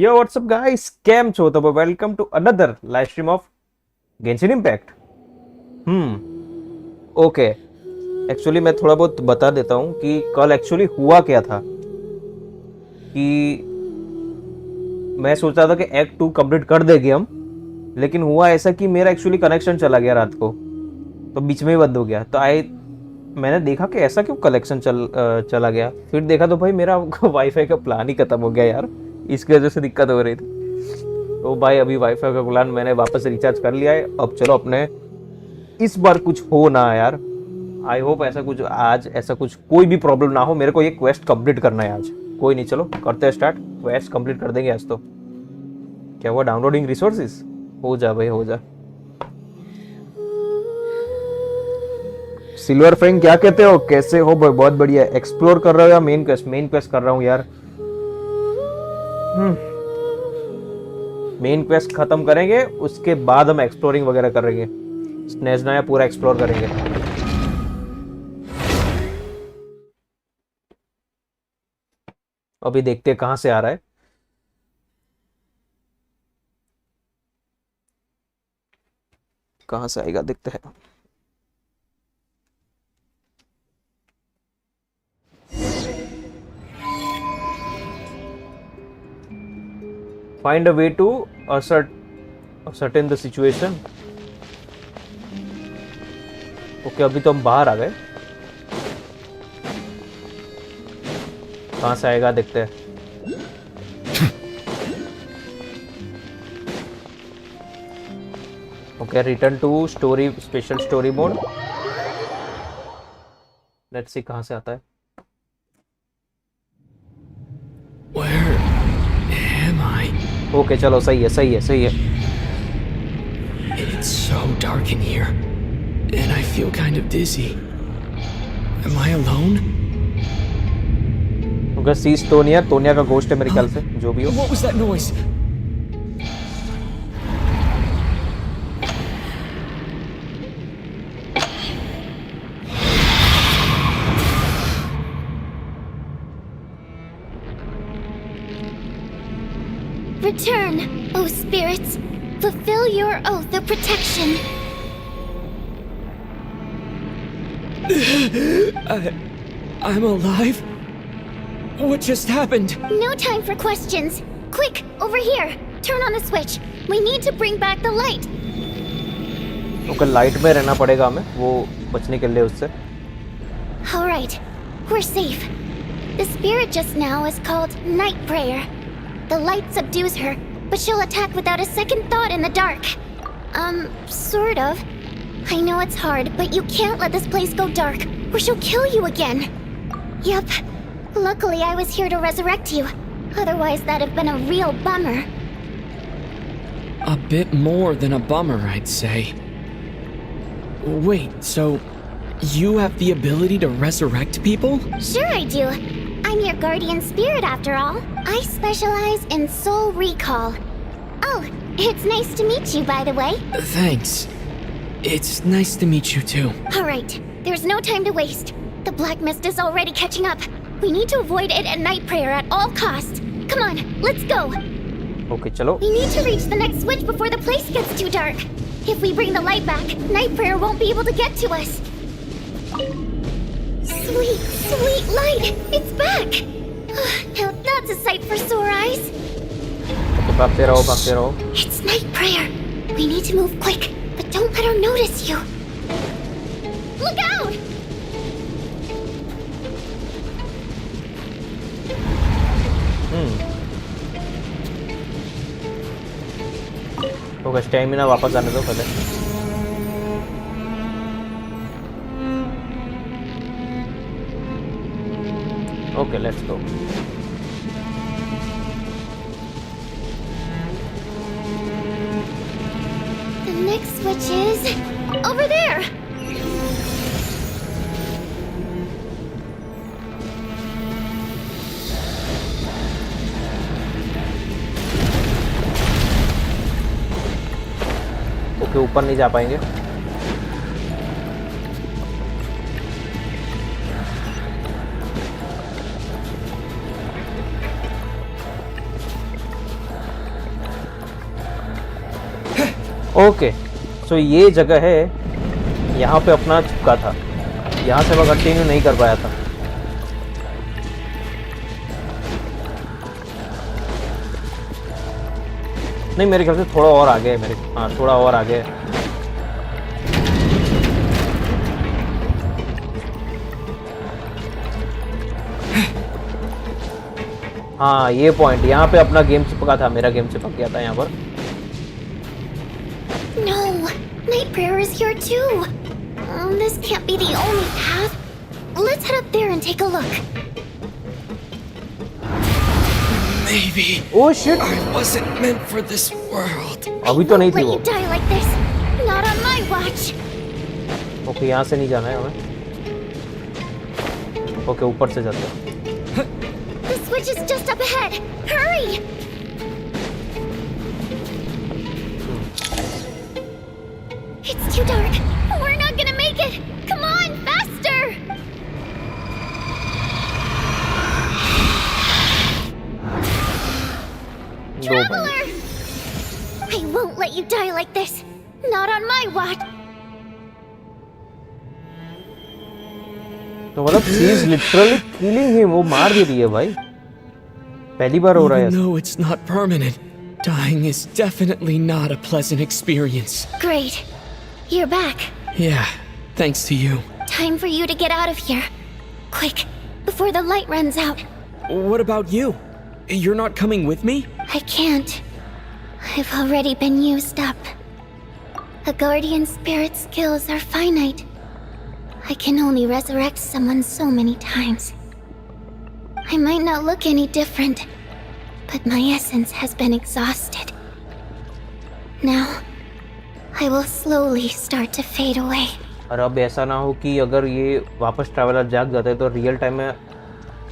Yo, what's up guys? કેમ છો? તો welcome to another live stream of Genshin impact. Okay. Actually मैं थोड़ा बहुत बता देता हूँ कि कल एक्चुअली हुआ क्या था। कि मैं सोच रहा था कि एक्ट 2 कंप्लीट कर देंगे हम, लेकिन हुआ ऐसा कि मेरा एक्चुअली कनेक्शन चला गया रात को, तो बीच में ही बंद हो गया। तो मैंने देखा कि ऐसा क्यों कनेक्शन चला गया। फिर देखा तो भाई मेरा वाईफाई का प्लान ही खत्म हो गया यार, इसकी वजह से दिक्कत हो रही थी। तो भाई अभी वाईफाई का प्लान मैंने वापस रिचार्ज कर लिया है। अब चलो अपने इस बार कुछ हो ना यार, आई होप ऐसा कुछ आज ऐसा कुछ कोई भी प्रॉब्लम ना हो। मेरे को ये क्वेस्ट कंप्लीट करना है आज। कोई नहीं, चलो करते हैं स्टार्ट। क्वेस्ट कंप्लीट कर देंगे आज तो। क्या हुआ? Downloading resources. हो जा भाई हो जा। सिल्वर फ्रेंग क्या कहते हो? कैसे हो भाई? बहुत बढ़िया। एक्सप्लोर कर रहे हो या मेन क्वेस्ट? मेन क्वेस्ट कर रहा हूँ यार। मेन क्वेस्ट खत्म करेंगे, उसके बाद हम एक्सप्लोरिंग वगैरह करेंगे। स्नेजनाया पूरा एक्सप्लोर करेंगे। अभी देखते हैं कहां से आ रहा है। कहां से आएगा देखते हैं। Find a way to ascertain the situation. Okay, अभी तो हम बाहर आ गए। कहां से आएगा देखते हैं। Okay, return to story, special story mode. Let's see कहां से आता है। Where am I? ओके चलो, सही है सही है सही है। It's so dark in here, and I feel kind of dizzy. Am I alone? Okay, sees Tonia, Tonia का घोस्ट है मेरे ख्याल से, जो भी हो। What was that noise? Return, O spirits. Fulfill your oath of protection. I'm alive? What just happened? No time for questions. Quick, over here. Turn on the switch. We need to bring back the light. Okay, light में रहना पड़ेगा हमें, वो बचने के लिए उससे। All right, we're safe. The spirit just now is called Night Prayer. The light subdues her, but she'll attack without a second thought in the dark. Sort of. I know it's hard, but you can't let this place go dark, or she'll kill you again. Yup. Luckily, I was here to resurrect you. Otherwise, that'd have been a real bummer. A bit more than a bummer, I'd say. Wait, so you have the ability to resurrect people? Sure I do. I'm your guardian spirit after all. I specialize in soul recall. Oh, it's nice to meet you, by the way. Thanks. It's nice to meet you too. All right, there's no time to waste. The black mist is already catching up. We need to avoid it at night prayer at all costs. Come on, let's go. Okay चलो। We need to reach the next switch before the place gets too dark. If we bring the light back, night prayer won't be able to get to us. Sweet, sweet light! It's back! Now that's a sight for sore eyes. Okay, भागते रहो भागते रहो। It's night prayer. We need to move quick, but don't let her notice you. Look out! Okay, stamina वापस आने दो पहले। Okay, let's go. The next switch is over there. Okay, ऊपर नहीं जा पाएंगे। ओके, सो ये जगह है, यहाँ पे अपना चिपका था, यहाँ से मैं कंटिन्यू नहीं कर पाया था। नहीं, मेरे ख्याल से थोड़ा और आगे है मेरे, हाँ थोड़ा और आगे है। हाँ ये पॉइंट, यहाँ पे अपना गेम चिपका था, मेरा गेम चिपक गया था यहाँ पर। No, Night Prayer is here too. This can't be the only path. Let's head up there and take a look. Maybe Oh shit! I wasn't meant for this world. अभी तो नहीं थी Let वो। you die like this. Not on my watch. Okay, यहाँ से नहीं जाना है हमें। ओके, ऊपर से जाते हैं। The switch is just up ahead. Hurry! It's too dark. We're not gonna make it. Come on, faster! Traveler! I won't let you die like this. Not on my watch. तो मतलब she is literally killing him, वो मार दे रही है भाई। पहली बार हो रहा है Even ऐसा। though it's not permanent, dying is definitely not a pleasant experience. Great. You're back. Yeah, thanks to you. Time for you to get out of here. Quick, before the light runs out. What about you? You're not coming with me? I can't. I've already been used up. A guardian spirit's skills are finite. I can only resurrect someone so many times. I might not look any different, but my essence has been exhausted. Now, I will slowly start to fade away. और अब ऐसा ना हो कि अगर ये वापस traveller जाग जाते हैं तो रियल टाइम में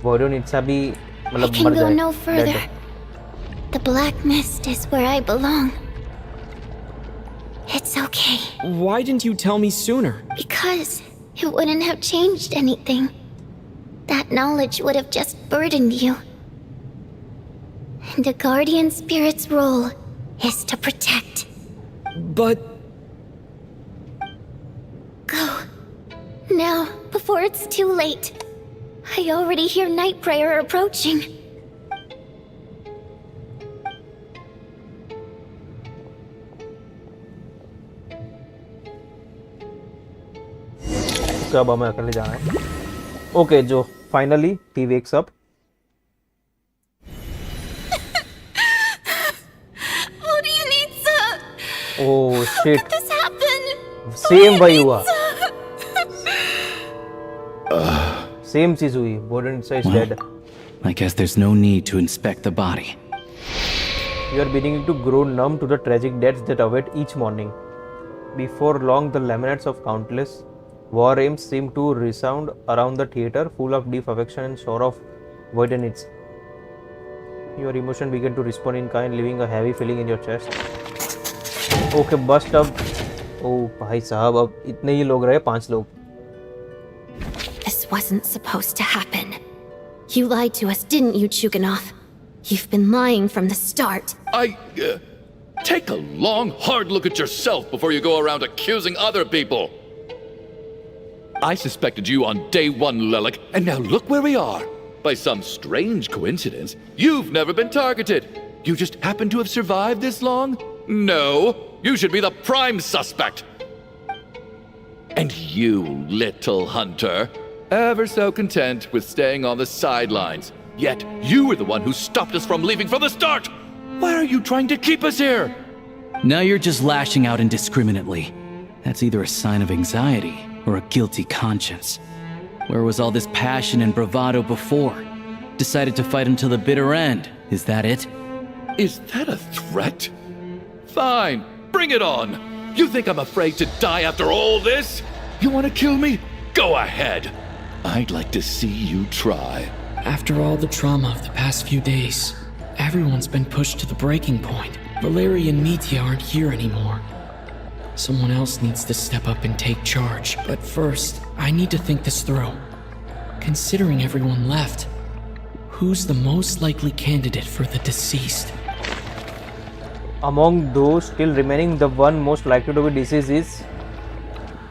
वोइडोनिट्सा भी I मतलब can मर go जाए। no further. dead। The black mist is where I belong. It's okay, Why didn't you tell me sooner? because it wouldn't have changed anything. That knowledge would have just burdened you. And a guardian spirit's role is to protect. But Go. Now, before it's too late. I already hear Night Prayer approaching. तो अब हमें अकेले जाना है। Okay, जो finally he wakes up. What do you need, sir? Oh shit, This happened. Same वही हुआ, same चीज हुई। Voidonitsa is dead. I guess there's no need to inspect the body. You are beginning to grow numb to the tragic deaths that await each morning. Before long, the laments of countless war aims seem to resound around the theater, full of deep affection and sorrow of voidness. Your emotion began to respond in kind, leaving a heavy feeling in your chest. Okay, bust up. Oh, भाई साहब, अब इतने ही लोग रहे, 5 लोग। This wasn't supposed to happen. You lied to us, didn't you, Chuganov? You've been lying from the start. Take a long, hard look at yourself before you go around accusing other people. I suspected you on day one, Lilac, and now look where we are. By some strange coincidence, you've never been targeted. You just happen to have survived this long? No, you should be the prime suspect. And you, little hunter, ever so content with staying on the sidelines. Yet you were the one who stopped us from leaving from the start. Why are you trying to keep us here? Now you're just lashing out indiscriminately. That's either a sign of anxiety or a guilty conscience. Where was all this passion and bravado before? Decided to fight until the bitter end. Is that it? Is that a threat? Fine, bring it on. You think I'm afraid to die after all this? You want to kill me? Go ahead. I'd like to see you try. after all the trauma of the past few days, everyone's been pushed to the breaking point. Valeria and Mitya aren't here anymore. Someone else needs to step up and take charge. But first, I need to think this through. Considering everyone left, who's the most likely candidate for the deceased? among those still remaining, the one most likely to be deceased is,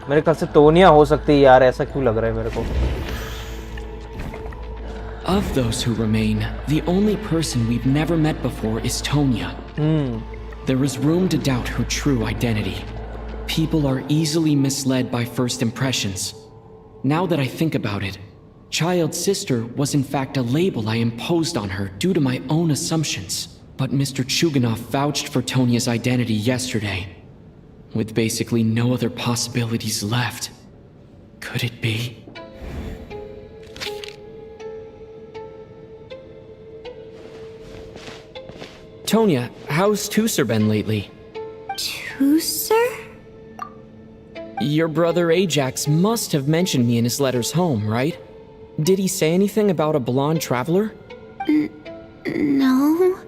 मेरे ख्याल से Tonya हो सकती है यार, ऐसा क्यों लग रहा है मेरे को? Of those who remain, the only person we've never met before is Tonya. There is room to doubt her true identity. People are easily misled by first impressions. Now that I think about it, Child's sister was in fact a label I imposed on her due to my own assumptions. But Mr. Chuganov vouched for Tonya's identity yesterday, with basically no other possibilities left. Could it be? Tonya, how's Tusser been lately? Tusser? Your brother Ajax must have mentioned me in his letters home, right? Did he say anything about a blonde traveler? No.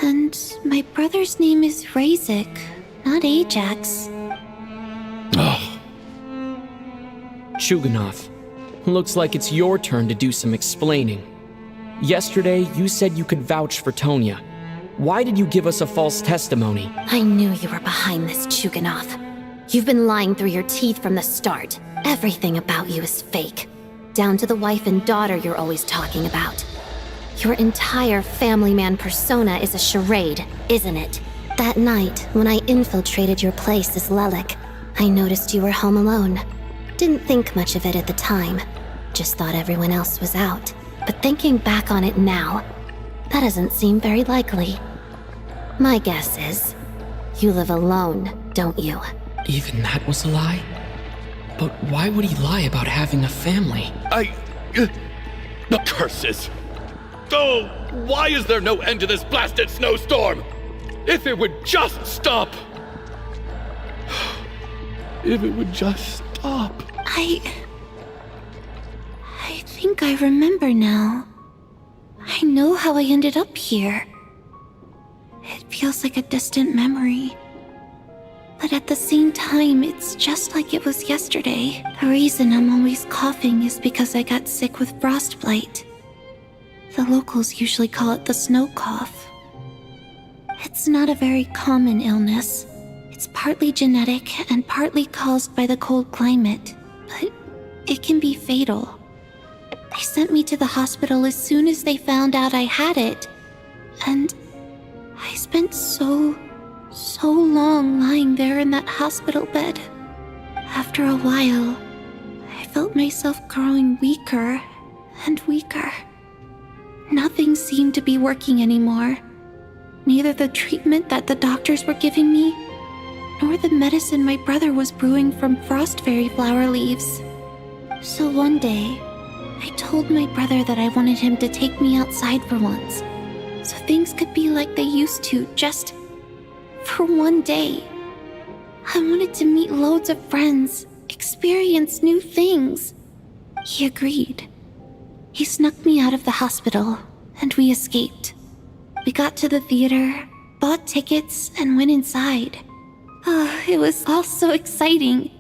And my brother's name is Razik, not Ajax. Chuganov, looks like it's your turn to do some explaining. Yesterday, you said you could vouch for Tonya. Why did you give us a false testimony? I knew you were behind this, Chuganov. You've been lying through your teeth from the start. Everything about you is fake. Down to the wife and daughter you're always talking about. Your entire family man persona is a charade, isn't it? That night, when I infiltrated your place as Lelik, I noticed you were home alone. Didn't think much of it at the time. Just thought everyone else was out. But thinking back on it now, that doesn't seem very likely. My guess is, you live alone, don't you? Even that was a lie? But why would he lie about having a family? The curses! Oh, why is there no end to this blasted snowstorm? If it would just stop! If it would just stop. I think I remember now. I know how I ended up here. It feels like a distant memory. But at the same time, it's just like it was yesterday. The reason I'm always coughing is because I got sick with frostbite. The locals usually call it the snow cough. It's not a very common illness. It's partly genetic and partly caused by the cold climate, but it can be fatal. They sent me to the hospital as soon as they found out I had it. And I spent so long lying there in that hospital bed. After a while, I felt myself growing weaker and weaker. Nothing seemed to be working anymore. Neither the treatment that the doctors were giving me, nor the medicine my brother was brewing from frost fairy flower leaves. So one day, I told my brother that I wanted him to take me outside for once, so things could be like they used to, just for one day. I wanted to meet loads of friends, experience new things. He agreed. He snuck me out of the hospital, and we escaped. We got to the theater, bought tickets, and went inside. Oh, it was all so exciting.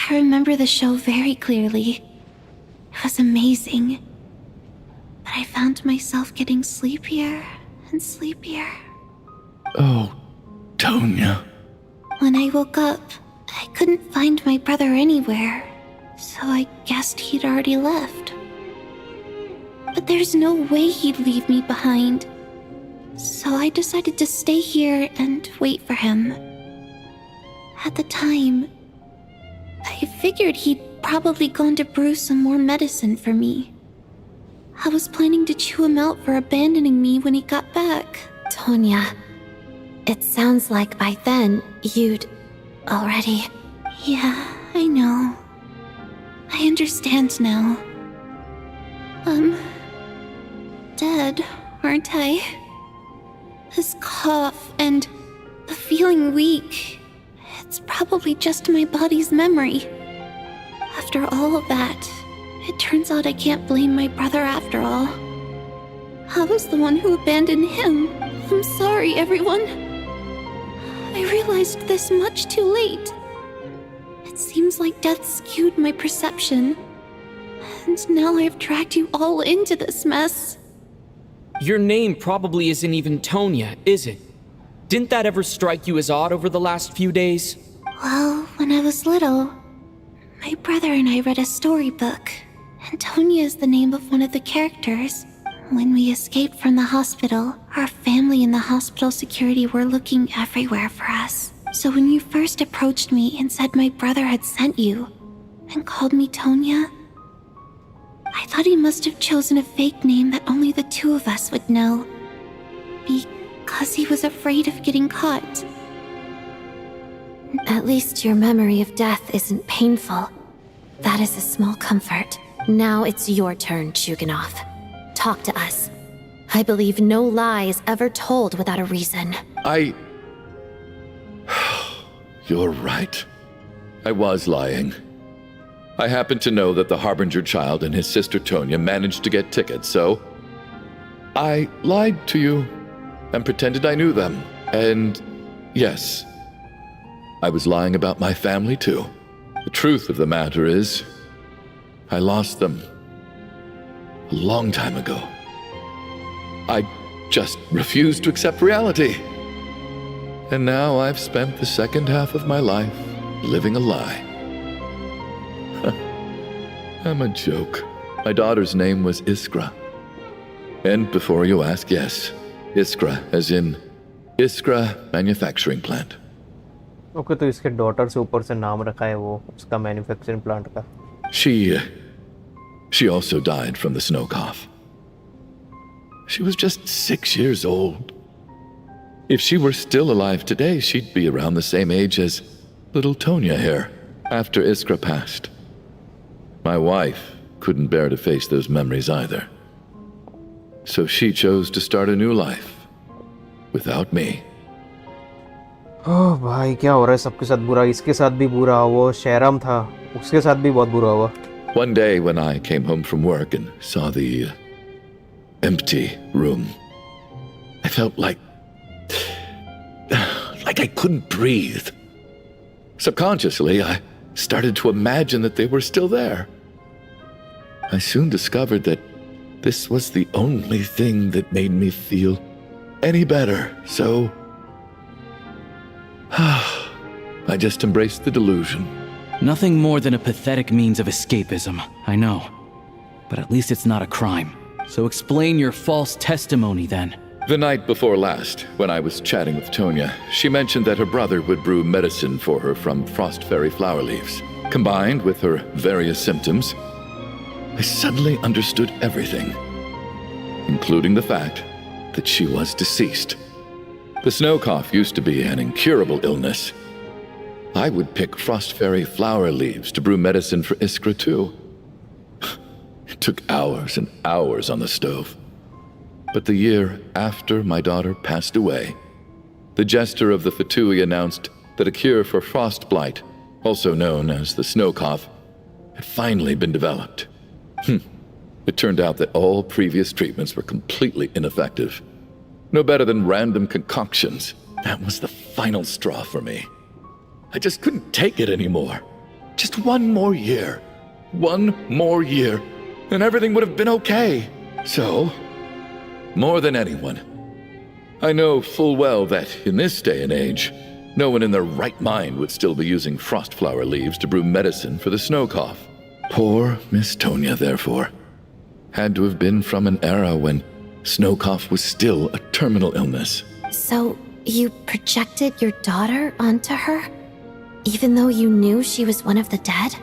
I remember the show very clearly. It was amazing. But I found myself getting sleepier and sleepier. Oh, Tonya. When I woke up, I couldn't find my brother anywhere, so I guessed he'd already left. But there's no way he'd leave me behind. So I decided to stay here and wait for him. At the time, I figured he'd probably gone to brew some more medicine for me. I was planning to chew him out for abandoning me when he got back. Tonya, it sounds like by then you'd already... Yeah, I know. I understand now. Dead, aren't I? This cough and the feeling weak, it's probably just my body's memory. After all of that, it turns out I can't blame my brother after all. I was the one who abandoned him. I'm sorry, everyone. I realized this much too late. It seems like death skewed my perception. And now I've dragged you all into this mess. Your name probably isn't even Tonya, is it? Didn't that ever strike you as odd over the last few days? Well, when I was little, my brother and I read a storybook. Antonia is the name of one of the characters. When we escaped from the hospital, our family and the hospital security were looking everywhere for us. So when you first approached me and said my brother had sent you, and called me Tonya, I thought he must have chosen a fake name that only the two of us would know. Because he was afraid of getting caught. At least your memory of death isn't painful. That is a small comfort. Now it's your turn, Shuganoth. Talk to us. I believe no lie is ever told without a reason. You're right. I was lying. I happen to know that the Harbinger child and his sister Tonya managed to get tickets, so I lied to you and pretended I knew them. And yes, I was lying about my family too. The truth of the matter is, I lost them a long time ago. I just refused to accept reality. And now I've spent the second half of my life living a lie. I'm a joke. My daughter's name was Iskra. And before you ask, yes, Iskra, as in Iskra Manufacturing Plant. Okay, तो इसके daughter से ऊपर से नाम रखा है वो उसका मैन्युफैक्चरिंग प्लांट का. She also died from the snow cough. She was just 6 years old. If she were still alive today, she'd be around the same age as little Tonya here, after Iskra passed. My wife couldn't bear to face those memories either. So she chose to start a new life, without me. ओह भाई, क्या हो रहा है सबके साथ बुरा. इसके साथ भी बुरा, वो शहराम था उसके साथ भी बहुत बुरा हुआ. One day when I came home from work and saw the empty room, I felt like I couldn't breathe. Subconsciously, I started to imagine that they were still there. I soon discovered that this was the only thing that made me feel any better, so I just embraced the delusion. Nothing more than a pathetic means of escapism, I know. But at least it's not a crime. So explain your false testimony then. The night before last, when I was chatting with Tonya, she mentioned that her brother would brew medicine for her from frost fairy flower leaves. Combined with her various symptoms, I suddenly understood everything, including the fact that she was deceased. The snow cough used to be an incurable illness. I would pick frost fairy flower leaves to brew medicine for Iskra too. It took hours and hours on the stove. But the year after my daughter passed away, the jester of the Fatui announced that a cure for frost blight, also known as the snow cough, had finally been developed. It turned out that all previous treatments were completely ineffective. No better than random concoctions. That was the final straw for me. I just couldn't take it anymore. Just one more year. One more year, and everything would have been okay. So, more than anyone, I know full well that in this day and age, no one in their right mind would still be using frost flower leaves to brew medicine for the snow cough. Poor Miss Tonya, therefore, had to have been from an era when snow cough was still a terminal illness. So, you projected your daughter onto her? Even though you knew she was one of the dead?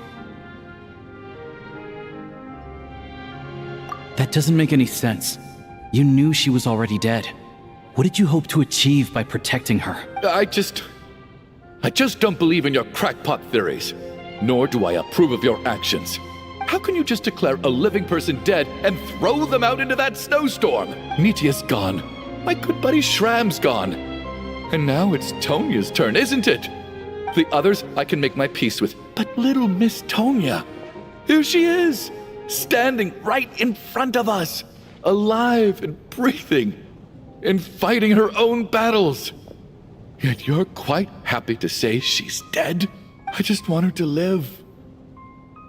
That doesn't make any sense. You knew she was already dead. What did you hope to achieve by protecting her? I just don't believe in your crackpot theories. Nor do I approve of your actions. How can you just declare a living person dead and throw them out into that snowstorm? Nitya's gone. My good buddy Shram's gone. And now it's Tonya's turn, isn't it? The others I can make my peace with. But little Miss Tonya, here she is, standing right in front of us, alive and breathing, and fighting her own battles. Yet you're quite happy to say she's dead? I just want her to live.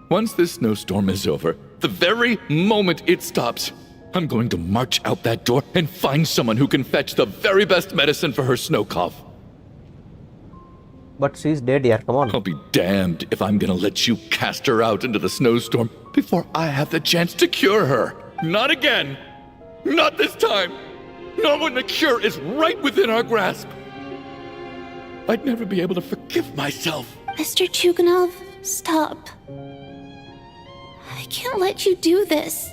Once this snowstorm is over, the very moment it stops, I'm going to march out that door and find someone who can fetch the very best medicine for her snow cough. But she's dead, yaar. Come on. I'll be damned if I'm gonna let you cast her out into the snowstorm before I have the chance to cure her. Not again. Not this time. Not when the cure is right within our grasp. I'd never be able to forgive myself. Mr. Chuganov, stop. I can't let you do this.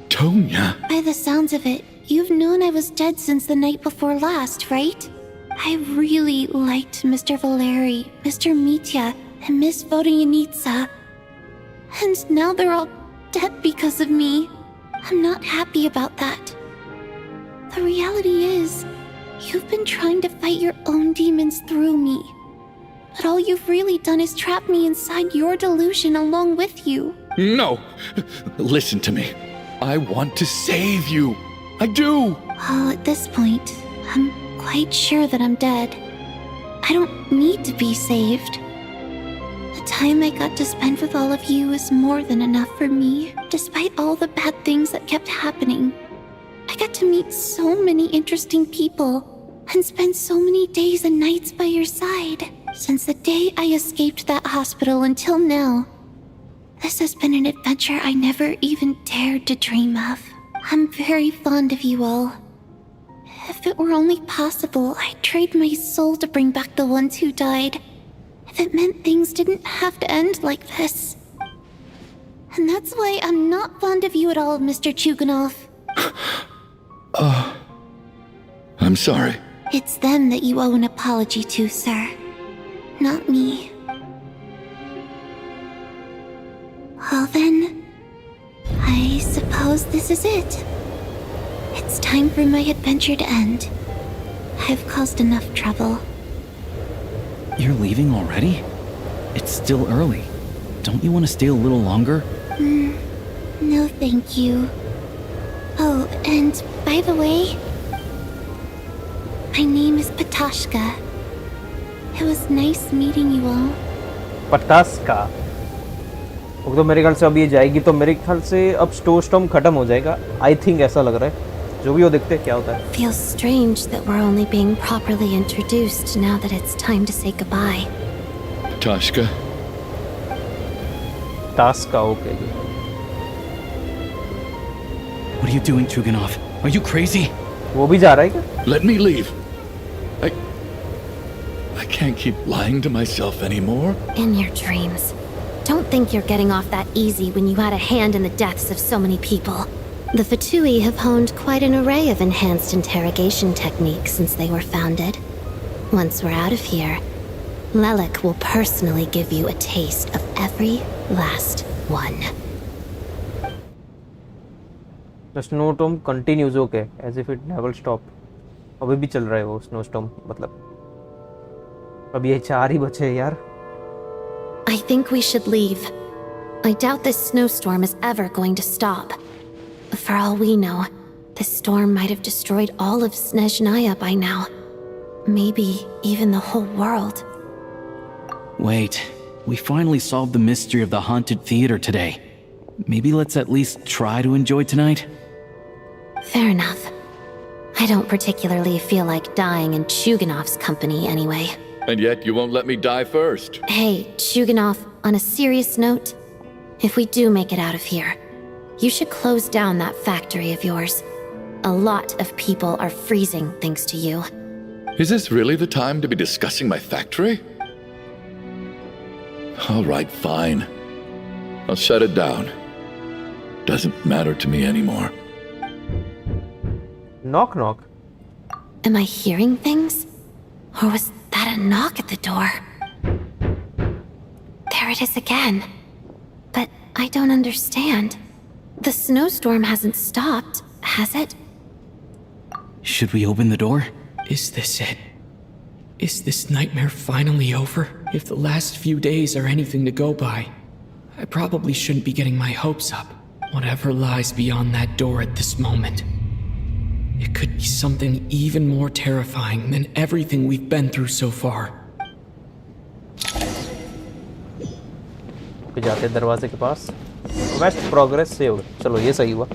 Tonya. By the sounds of it, you've known I was dead since the night before last, right? I really liked Mr. Valeri, Mr. Mitya, and Miss Vodyanitsa. And now they're all dead because of me. I'm not happy about that. The reality is, you've been trying to fight your own demons through me. But all you've really done is trap me inside your delusion along with you. No. Listen to me. I want to save you. I do. Well, at this point, I'm quite sure that I'm dead. I don't need to be saved. The time I got to spend with all of you is more than enough for me, despite all the bad things that kept happening. I got to meet so many interesting people and spend so many days and nights by your side. Since the day I escaped that hospital until now, this has been an adventure I never even dared to dream of. I'm very fond of you all. If it were only possible, I'd trade my soul to bring back the ones who died. If it meant things didn't have to end like this. And that's why I'm not fond of you at all, Mr. Chuganov. I'm sorry. It's them that you owe an apology to, sir. Not me. Well then, I suppose this is it. It's time for my adventure to end. I've caused enough trouble. You're leaving already? It's still early. Don't you want to stay a little longer? No thank you. Oh, and by the way, my name is Patashka. It was nice meeting you all. पटास्का। वो तो मेरे ख्याल से अब ये जाएगी तो मेरे ख्याल से अब स्टोरस्टॉर्म खत्म हो जाएगा। आई थिंक ऐसा लग रहा है। जो भी हो देखते हैं क्या होता है। Feels strange that we're only being properly introduced now that it's time to say goodbye. Tashka, Tashka okay ji. What are you doing, Chuganov? Are you crazy? वो भी जा रहा है क्या? let me leave. I can't keep lying to myself anymore. In your dreams. Don't think you're getting off that easy when you had a hand in the deaths of so many people. The Fatui have honed quite an array of enhanced interrogation techniques since they were founded. Once we're out of here, Lelik will personally give you a taste of every last one. The snowstorm continues okay, as if it never stopped. अभी भी चल रहा है वो snowstorm मतलब। अब ये 4 ही बचे हैं यार। I think we should leave. I doubt this snowstorm is ever going to stop. For all we know, this storm might have destroyed all of Snezhnaya by now. Maybe even the whole world. Wait, we finally solved the mystery of the haunted theater today. Maybe let's at least try to enjoy tonight? Fair enough. I don't particularly feel like dying in Chuganov's company anyway. And yet you won't let me die first. Hey, Chuganov, on a serious note, if we do make it out of here, you should close down that factory of yours. A lot of people are freezing thanks to you. Is this really the time to be discussing my factory? All right, fine. I'll shut it down. Doesn't matter to me anymore. Knock knock. Am I hearing things? Or was that a knock at the door? There it is again. But I don't understand. The snowstorm hasn't stopped, has it? Should we open the door? Is this it? Is this nightmare finally over? If the last few days are anything to go by, I probably shouldn't be getting my hopes up. Whatever lies beyond that door at this moment. It could be something even more terrifying than everything we've been through so far. फिर जाते हैं दरवाजे के पास। Waste progress से होगा। चलो ये सही हुआ।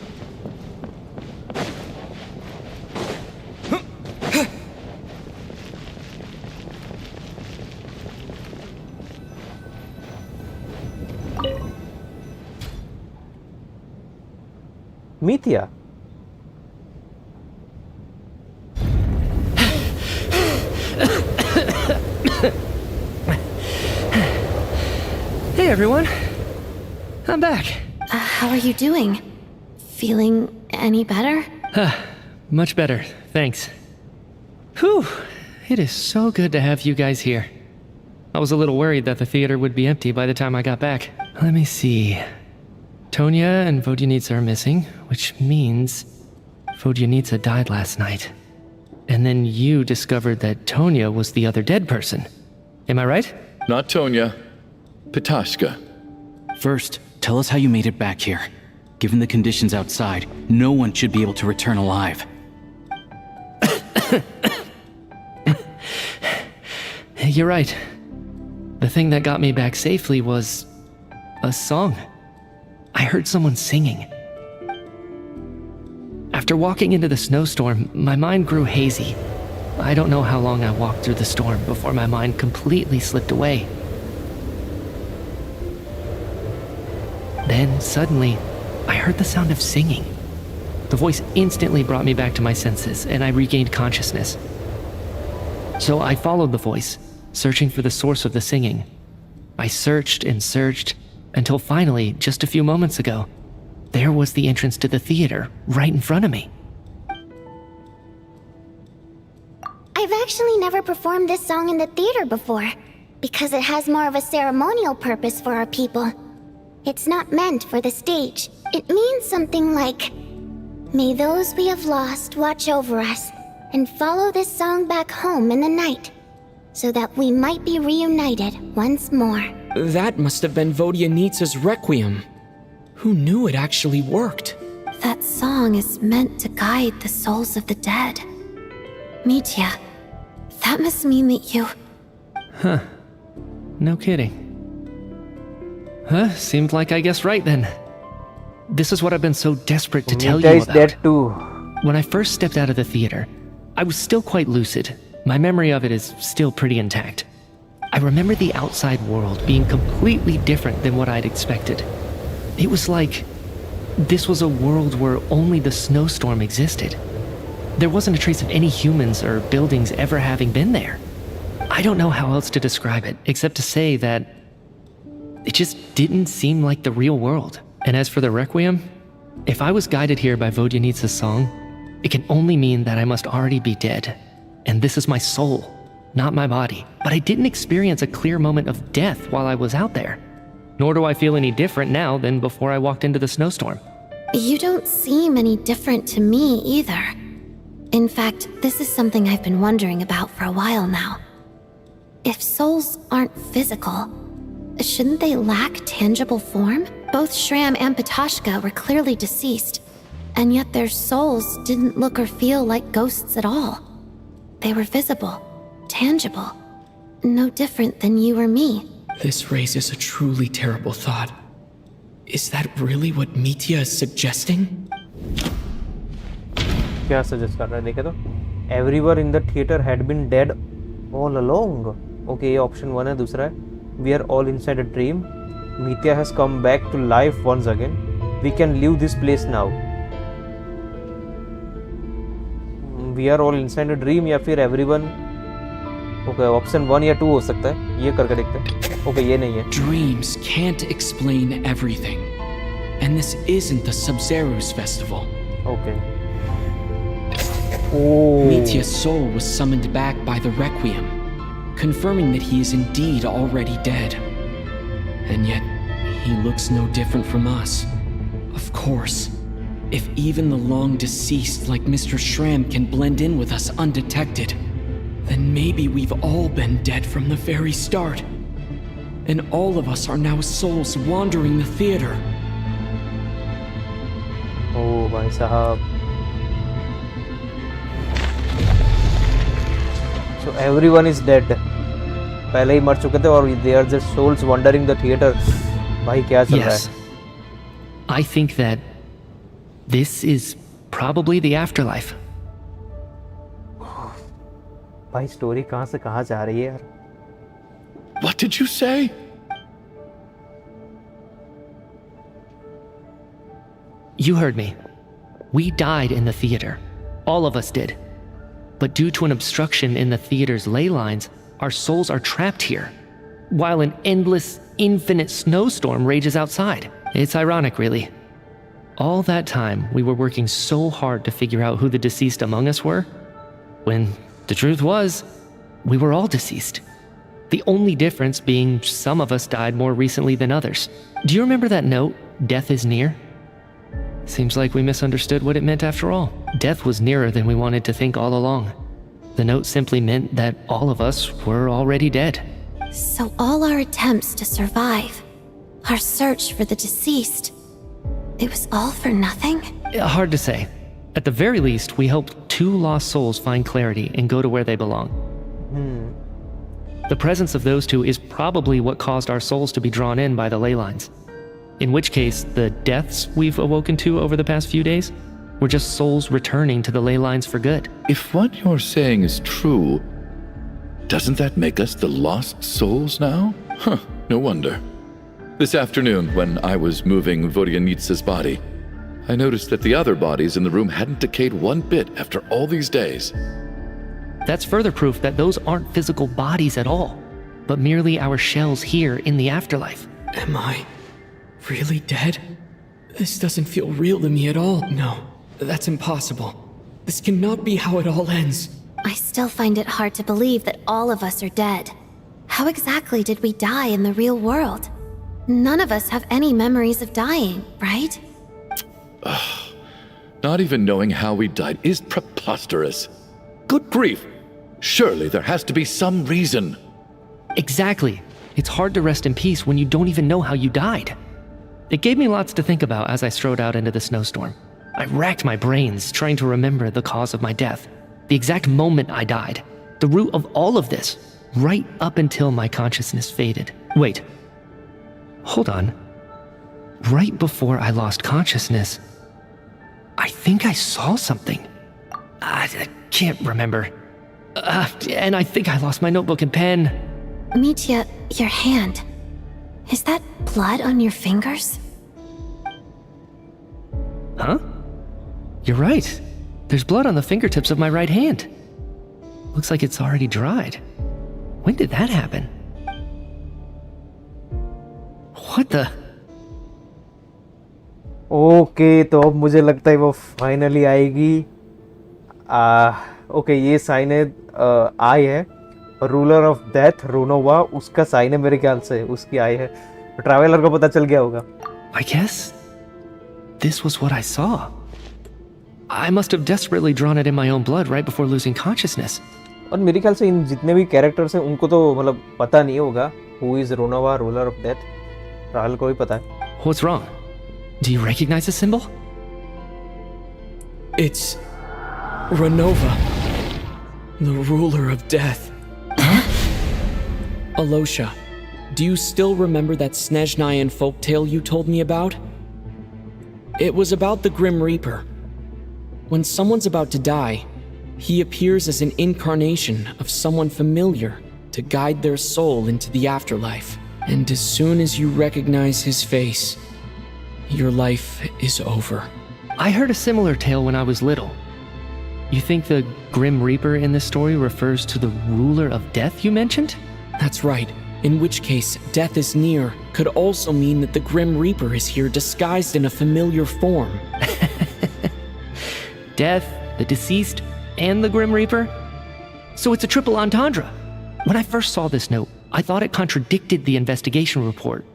मीथिया। Hey everyone, I'm back. How are you doing? Feeling any better? Much better, thanks. Whew, it is so good to have you guys here. I was a little worried that the theater would be empty by the time I got back. Let me see. Tonya and Vodyanitsa are missing, which means Vodyanitsa died last night. And then you discovered that Tonya was the other dead person. Am I right? Not Tonya. Petashka. First, tell us how you made it back here. Given the conditions outside, no one should be able to return alive. You're right. The thing that got me back safely was a song. I heard someone singing. After walking into the snowstorm, my mind grew hazy. I don't know how long I walked through the storm before my mind completely slipped away. Then, suddenly, I heard the sound of singing. The voice instantly brought me back to my senses, and I regained consciousness. So I followed the voice, searching for the source of the singing. I searched and searched, until finally, just a few moments ago, there was the entrance to the theater, right in front of me. I've actually never performed this song in the theater before, because it has more of a ceremonial purpose for our people. It's not meant for the stage. It means something like, "May those we have lost watch over us, and follow this song back home in the night, so that we might be reunited once more." That must have been Vodyanitsa's Requiem. Who knew it actually worked? That song is meant to guide the souls of the dead. Mitya, that must mean that you... No kidding. Seemed like I guessed right then. This is what I've been so desperate to tell you Mita is about. dead too. When I first stepped out of the theater, I was still quite lucid. My memory of it is still pretty intact. I remember the outside world being completely different than what I'd expected. It was like this was a world where only the snowstorm existed. There wasn't a trace of any humans or buildings ever having been there. I don't know how else to describe it, except to say that it just didn't seem like the real world. And as for the Requiem, if I was guided here by Vodyanitsa's song, it can only mean that I must already be dead. And this is my soul, not my body. But I didn't experience a clear moment of death while I was out there. Nor do I feel any different now than before I walked into the snowstorm. You don't seem any different to me either. In fact, this is something I've been wondering about for a while now. If souls aren't physical, shouldn't they lack tangible form? Both Shram and Petashka were clearly deceased, and yet their souls didn't look or feel like ghosts at all. They were visible, tangible, no different than you or me. This raises a truly terrible thought. Is that really what Mitya is suggesting? क्या suggest कर रहा है देखे तो? Everyone in the theater had been dead all along. Okay, ये option 1 है. दूसरा है we are all inside a dream. Mitya has come back to life once again. We can leave this place now. We are all inside a dream या फिर everyone. Okay, option 1 या 2 हो सकता है. ये करके देखते हैं. Okay, ये नहीं है. Dreams can't explain everything. And this isn't the Sub-Zero's festival. Okay. Oh. Mitya's soul was summoned back by the Requiem, confirming that he is indeed already dead. And yet, he looks no different from us. Of course, if even the long-deceased like Mr. Shram can blend in with us undetected, then maybe we've all been dead from the very start. And all of us are now souls wandering the theater. Oh, भाई साहब. So everyone is dead. पहले ही मर चुके थे और they are just souls wandering the theater. भाई क्या चल रहा Yes. है? I think that this is probably the afterlife. भाई स्टोरी कहाँ से कहाँ जा रही है यार? What did you say? You heard me. We died in the theater. All of us did. But due to an obstruction in the theater's ley lines, our souls are trapped here, while an endless, infinite snowstorm rages outside. It's ironic, really. All that time, we were working so hard to figure out who the deceased among us were, when the truth was, we were all deceased. The only difference being some of us died more recently than others. Do you remember that note, "Death is near"? Seems like we misunderstood what it meant after all. Death was nearer than we wanted to think all along. The note simply meant that all of us were already dead. So all our attempts to survive, our search for the deceased, it was all for nothing? Hard to say. At the very least, we hoped 2 lost souls find clarity and go to where they belong. The presence of those 2 is probably what caused our souls to be drawn in by the ley lines. In which case, the deaths we've awoken to over the past few days were just souls returning to the ley lines for good. If what you're saying is true, doesn't that make us the lost souls now? Huh, no wonder. This afternoon, when I was moving Vodyanitsa's body, I noticed that the other bodies in the room hadn't decayed one bit after all these days. That's further proof that those aren't physical bodies at all, but merely our shells here in the afterlife. Am I really dead? This doesn't feel real to me at all. No, that's impossible. This cannot be how it all ends. I still find it hard to believe that all of us are dead. How exactly did we die in the real world? None of us have any memories of dying, right? Not even knowing how we died is preposterous. Good grief! Surely there has to be some reason. Exactly. It's hard to rest in peace when you don't even know how you died. It gave me lots to think about as I strode out into the snowstorm. I racked my brains trying to remember the cause of my death, the exact moment I died, the root of all of this, right up until my consciousness faded. Wait. Hold on. Right before I lost consciousness, I think I saw something. I can't remember. And I think I lost my notebook and pen. Mitya, your hand. Is that blood on your fingers? Huh? You're right. There's blood on the fingertips of my right hand. Looks like it's already dried. When did that happen? What the? Okay तो अब मुझे लगता है वो finally आएगी। Okay ये sign है आई है, रूलर ऑफ डेथ रोनोवा उसका साइन है मेरे ख्याल से, उसकी आई है। ट्रैवलर को पता चल गया होगा। I guess this was what I saw. I must have desperately drawn it in my own blood right before losing consciousness. और मेरे ख्याल से इन जितने भी कैरेक्टर्स हैं उनको तो मतलब पता नहीं होगा who is Ronova ruler of death. Traveller को ही पता है। What's wrong? Do you recognize the symbol? It's Renova, the ruler of death. Alosha, do you still remember that Snezhnayan folktale you told me about? It was about the Grim Reaper. When someone's about to die, he appears as an incarnation of someone familiar to guide their soul into the afterlife. And as soon as you recognize his face, your life is over. I heard a similar tale when I was little. You think the Grim Reaper in this story refers to the ruler of death you mentioned? That's right. In which case, death is near could also mean that the Grim Reaper is here disguised in a familiar form. Death, the deceased, and the Grim Reaper? So it's a triple entendre. When I first saw this note, I thought it contradicted the investigation report.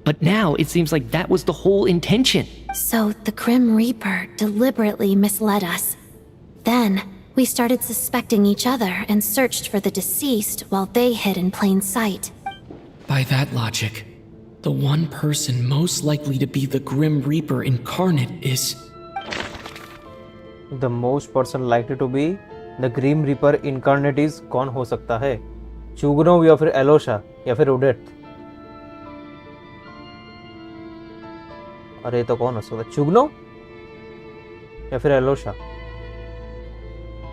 But now it seems like that was the whole intention. So the Grim Reaper deliberately misled us. Then, we started suspecting each other and searched for the deceased while they hid in plain sight. By that logic, the one person most likely to be the Grim Reaper incarnate is... The most person likely to be the Grim Reaper incarnate is कौन हो सकता है? चुगनोव या फिर एलोशा या फिर ओडेट? अरे तो कौन हो सकता है? चुगनोव या फिर एलोशा?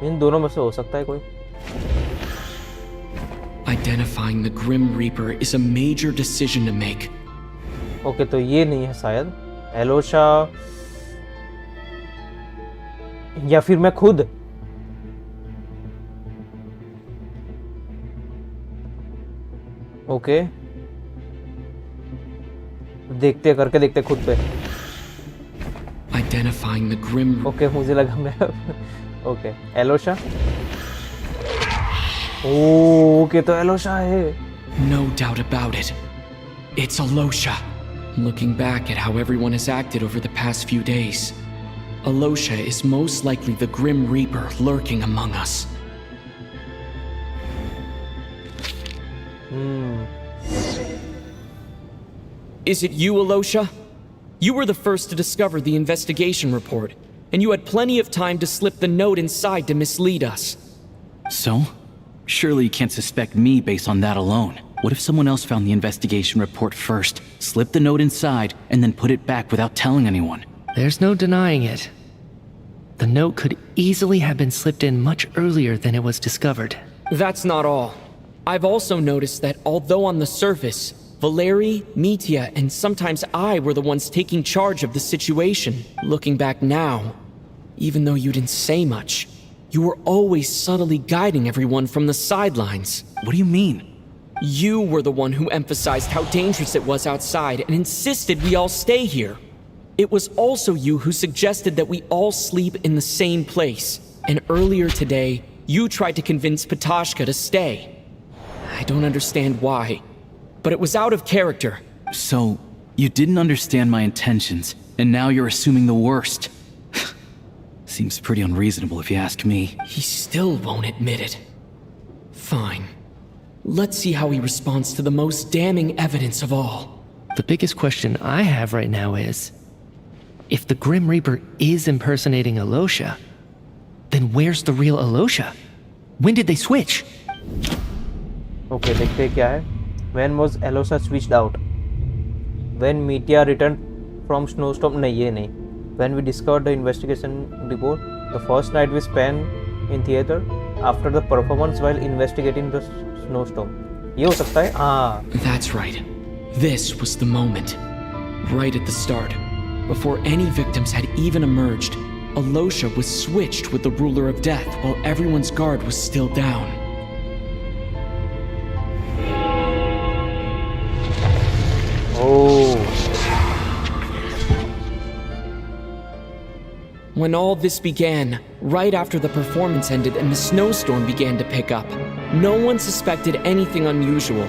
इन दोनों में से हो सकता है कोई। Identifying the Grim Reaper is a major decision to make. Okay तो ये नहीं है शायद। एलोशा या फिर मैं खुद? ओके, देखते करके देखते खुद पे। Identifying the grim. ओके, मुझे लगा मैं ओके, एलोशा। ओके, तो एलोशा है। No doubt about it. It's Alosha. Looking back at how everyone has acted over the past few days, Alosha is most likely the Grim Reaper lurking among us. Is it you, Alosha? You were the first to discover the investigation report, and you had plenty of time to slip the note inside to mislead us. So? Surely you can't suspect me based on that alone. What if someone else found the investigation report first, slipped the note inside, and then put it back without telling anyone? There's no denying it. The note could easily have been slipped in much earlier than it was discovered. That's not all. I've also noticed that although on the surface, Valeri, Mitya, and sometimes I were the ones taking charge of the situation, looking back now, even though you didn't say much, you were always subtly guiding everyone from the sidelines. What do you mean? You were the one who emphasized how dangerous it was outside and insisted we all stay here. It was also you who suggested that we all sleep in the same place. And earlier today, you tried to convince Patashka to stay. I don't understand why, but it was out of character. So, you didn't understand my intentions, and now you're assuming the worst. Seems pretty unreasonable if you ask me. He still won't admit it. Fine. Let's see how he responds to the most damning evidence of all. The biggest question I have right now is, if the Grim Reaper is impersonating Alosha, then where's the real Alosha? When did they switch? Okay, देखते हैं क्या है. When was Alosha switched out? When Mitya returned from snowstorm? नहीं, ये नहीं. When we discovered the investigation report, the first night we spent in theater after the performance while investigating the snowstorm. ये हो सकता है? हाँ. That's right. This was the moment. Right at the start. Before any victims had even emerged, Alosha was switched with the ruler of death while everyone's guard was still down. Oh. When all this began, right after the performance ended and the snowstorm began to pick up, no one suspected anything unusual.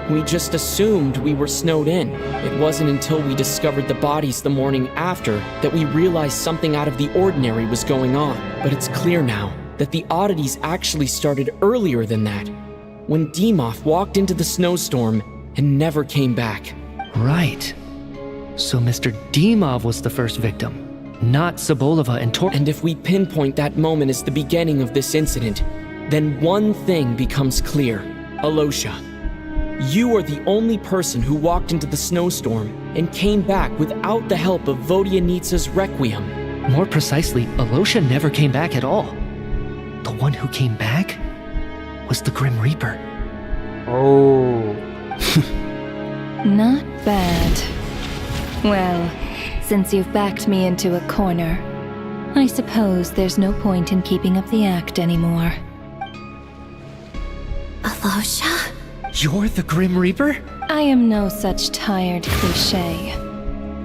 We just assumed we were snowed in. It wasn't until we discovered the bodies the morning after that we realized something out of the ordinary was going on. But it's clear now that the oddities actually started earlier than that, when Dimov walked into the snowstorm and never came back. Right. So Mr. Dimov was the first victim, not Sobolova and Tor- And if we pinpoint that moment as the beginning of this incident, then one thing becomes clear. Alosha, you are the only person who walked into the snowstorm and came back without the help of Vodyanitsa's Requiem. More precisely, Alosha never came back at all. The one who came back was the Grim Reaper. Oh. Not bad. Well, since you've backed me into a corner, I suppose there's no point in keeping up the act anymore. Alosha? You're the Grim Reaper? I am no such tired cliché.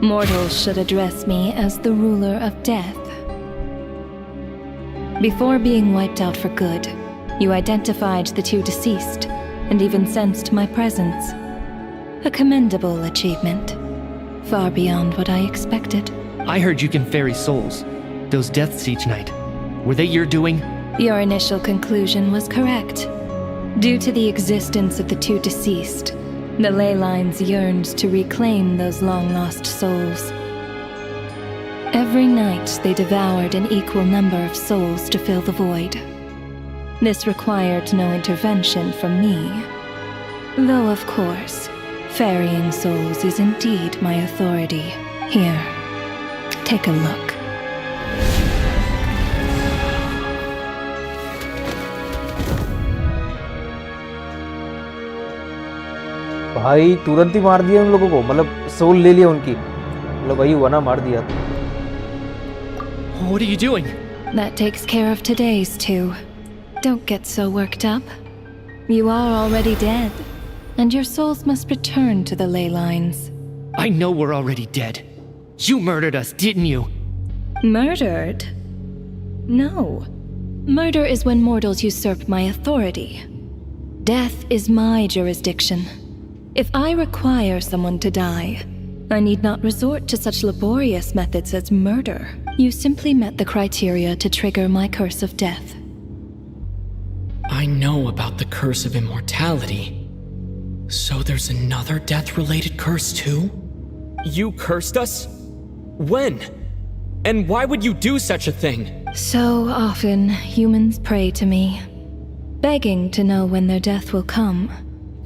Mortals should address me as the ruler of death. Before being wiped out for good, you identified the two deceased and even sensed my presence. A commendable achievement. Far beyond what I expected. I heard you can ferry souls. Those deaths each night. Were they your doing? Your initial conclusion was correct. Due to the existence of the two deceased, the ley lines yearned to reclaim those long-lost souls. Every night they devoured an equal number of souls to fill the void. This required no intervention from me. Though, of course, ferrying souls is indeed my authority. Here, take a look. भाई तुरंत ही मार दिया उन लोगों को, मतलब soul ले लिया उनकी, मतलब वही हुआ ना, मार दिया. What are you doing? That takes care of today's too. Don't get so worked up. You are already dead, and your souls must return to the ley lines. I know we're already dead. You murdered us, didn't you? Murdered? No. Murder is when mortals usurp my authority. Death is my jurisdiction. If I require someone to die, I need not resort to such laborious methods as murder. You simply met the criteria to trigger my curse of death. I know about the curse of immortality. So there's another death-related curse too? You cursed us? When? And why would you do such a thing? So often, humans pray to me, begging to know when their death will come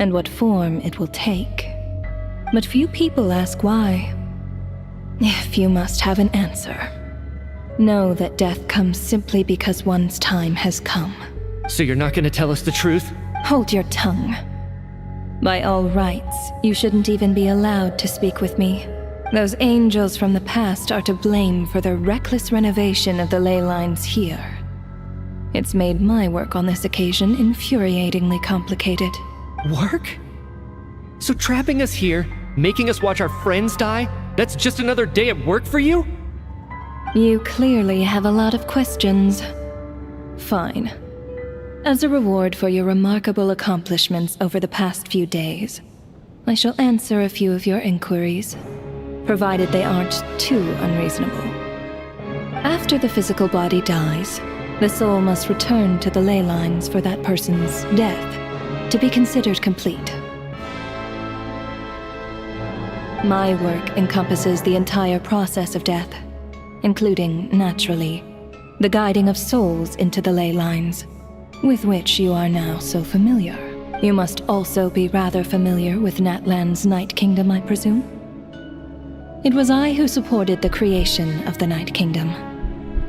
and what form it will take. But few people ask why. If you must have an answer, know that death comes simply because one's time has come. So you're not gonna tell us the truth? Hold your tongue. By all rights, you shouldn't even be allowed to speak with me. Those angels from the past are to blame for the reckless renovation of the ley lines here. It's made my work on this occasion infuriatingly complicated. Work? So trapping us here, making us watch our friends die, that's just another day at work for you? You clearly have a lot of questions. Fine. As a reward for your remarkable accomplishments over the past few days, I shall answer a few of your inquiries, provided they aren't too unreasonable. After the physical body dies, the soul must return to the ley lines for that person's death to be considered complete. My work encompasses the entire process of death, including, naturally, the guiding of souls into the ley lines, with which you are now so familiar. You must also be rather familiar with Natlan's Night Kingdom, I presume? It was I who supported the creation of the Night Kingdom.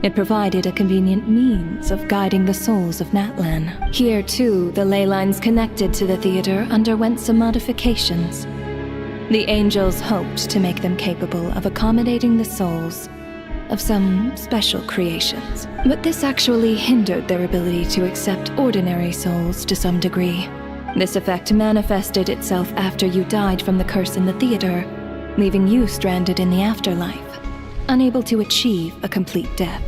It provided a convenient means of guiding the souls of Natlan. Here, too, the ley lines connected to the theater underwent some modifications. The angels hoped to make them capable of accommodating the souls of some special creations. But this actually hindered their ability to accept ordinary souls to some degree. This effect manifested itself after you died from the curse in the theater, leaving you stranded in the afterlife, unable to achieve a complete death.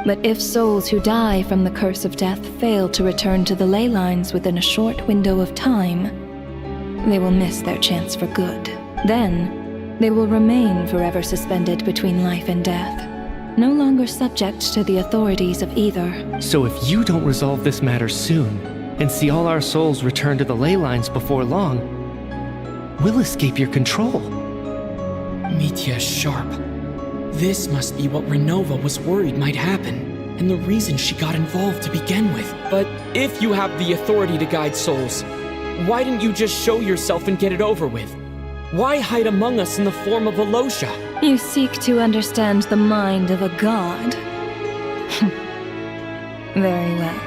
But if souls who die from the curse of death fail to return to the ley lines within a short window of time, they will miss their chance for good. Then, they will remain forever suspended between life and death, no longer subject to the authorities of either. So if you don't resolve this matter soon, and see all our souls return to the ley lines before long, we'll escape your control. Mitya's sharp. This must be what Renova was worried might happen, and the reason she got involved to begin with. But if you have the authority to guide souls, why didn't you just show yourself and get it over with? Why hide among us in the form of Alosha? You seek to understand the mind of a god. Very well.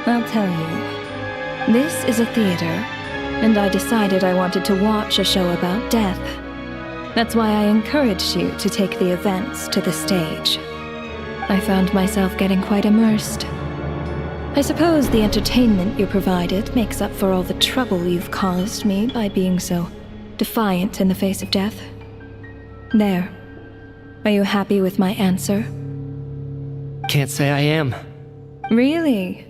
I'll tell you. This is a theater, and I decided I wanted to watch a show about death. That's why I encouraged you to take the events to the stage. I found myself getting quite immersed. I suppose the entertainment you provided makes up for all the trouble you've caused me by being so defiant in the face of death. There. Are you happy with my answer? Can't say I am. Really?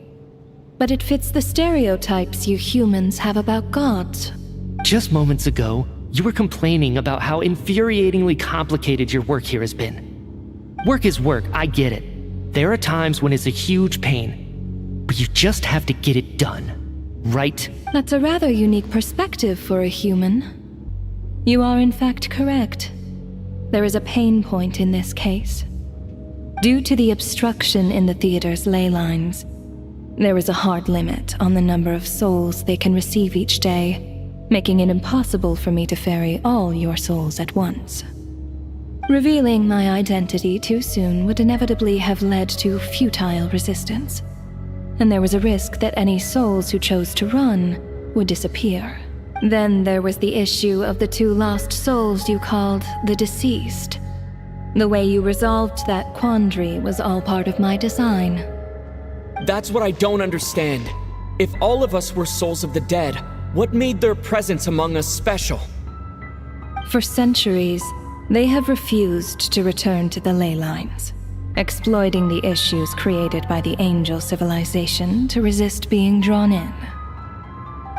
But it fits the stereotypes you humans have about gods. Just moments ago, you were complaining about how infuriatingly complicated your work here has been. Work is work, I get it. There are times when it's a huge pain, but you just have to get it done, right? That's a rather unique perspective for a human. You are in fact correct. There is a pain point in this case. Due to the obstruction in the theater's ley lines, there is a hard limit on the number of souls they can receive each day, making it impossible for me to ferry all your souls at once. Revealing my identity too soon would inevitably have led to futile resistance, and there was a risk that any souls who chose to run would disappear. Then there was the issue of the two lost souls you called the deceased. The way you resolved that quandary was all part of my design. That's what I don't understand. If all of us were souls of the dead, what made their presence among us special? For centuries, they have refused to return to the ley lines, exploiting the issues created by the angel civilization to resist being drawn in.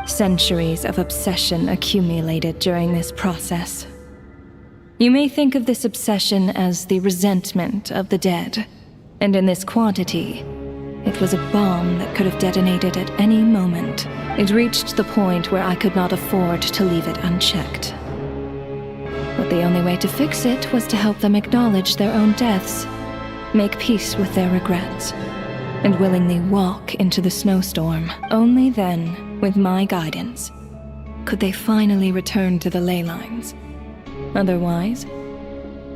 Centuries of obsession accumulated during this process. You may think of this obsession as the resentment of the dead, and in this quantity, it was a bomb that could have detonated at any moment. It reached the point where I could not afford to leave it unchecked. But the only way to fix it was to help them acknowledge their own deaths, make peace with their regrets, and willingly walk into the snowstorm. Only then, with my guidance, could they finally return to the ley lines. Otherwise,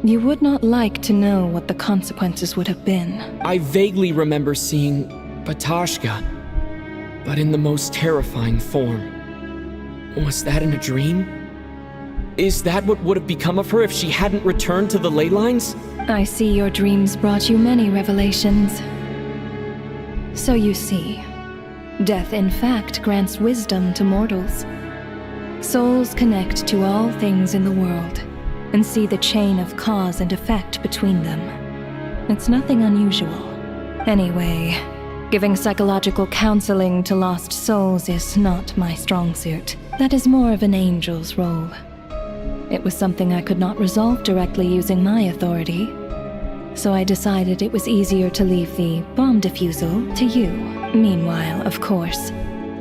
you would not like to know what the consequences would have been. I vaguely remember seeing Batashka, but in the most terrifying form. Was that in a dream? Is that what would have become of her if she hadn't returned to the ley lines? I see your dreams brought you many revelations. So you see, death in fact grants wisdom to mortals. Souls connect to all things in the world and see the chain of cause and effect between them. It's nothing unusual. Anyway, giving psychological counseling to lost souls is not my strong suit. That is more of an angel's role. It was something I could not resolve directly using my authority, so I decided it was easier to leave the bomb defusal to you. Meanwhile, of course,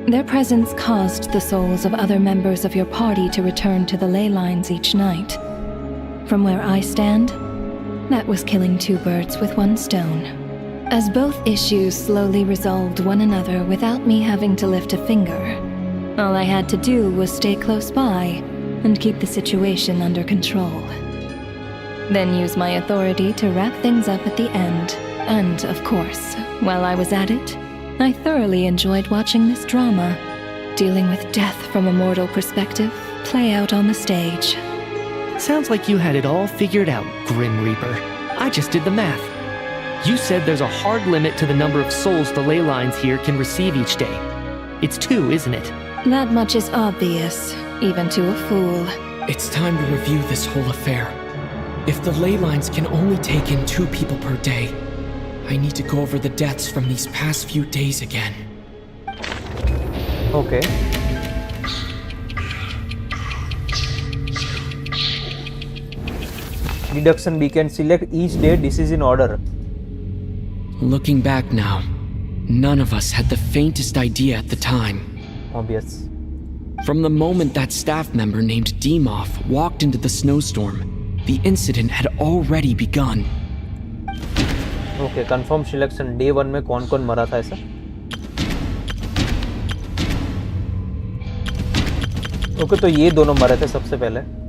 their presence caused the souls of other members of your party to return to the ley lines each night. From where I stand, that was killing two birds with one stone. As both issues slowly resolved one another without me having to lift a finger, all I had to do was stay close by and keep the situation under control. Then use my authority to wrap things up at the end. And, of course, while I was at it, I thoroughly enjoyed watching this drama, dealing with death from a mortal perspective, play out on the stage. Sounds like you had it all figured out, Grim Reaper. I just did the math. You said there's a hard limit to the number of souls the ley lines here can receive each day. It's 2, isn't it? That much is obvious, even to a fool. It's time to review this whole affair. If the ley lines can only take in 2 people per day, I need to go over the deaths from these past few days again. Okay. Deduction beacon. Select each day. This is in order. Looking back now, none of us had the faintest idea at the time. Obvious. From the moment that staff member named Dimov walked into the snowstorm, the incident had already begun. Okay, confirm selection. Day 1 में कौन-कौन मरा था ऐसा? Okay, तो ये दोनों मरे थे सबसे पहले.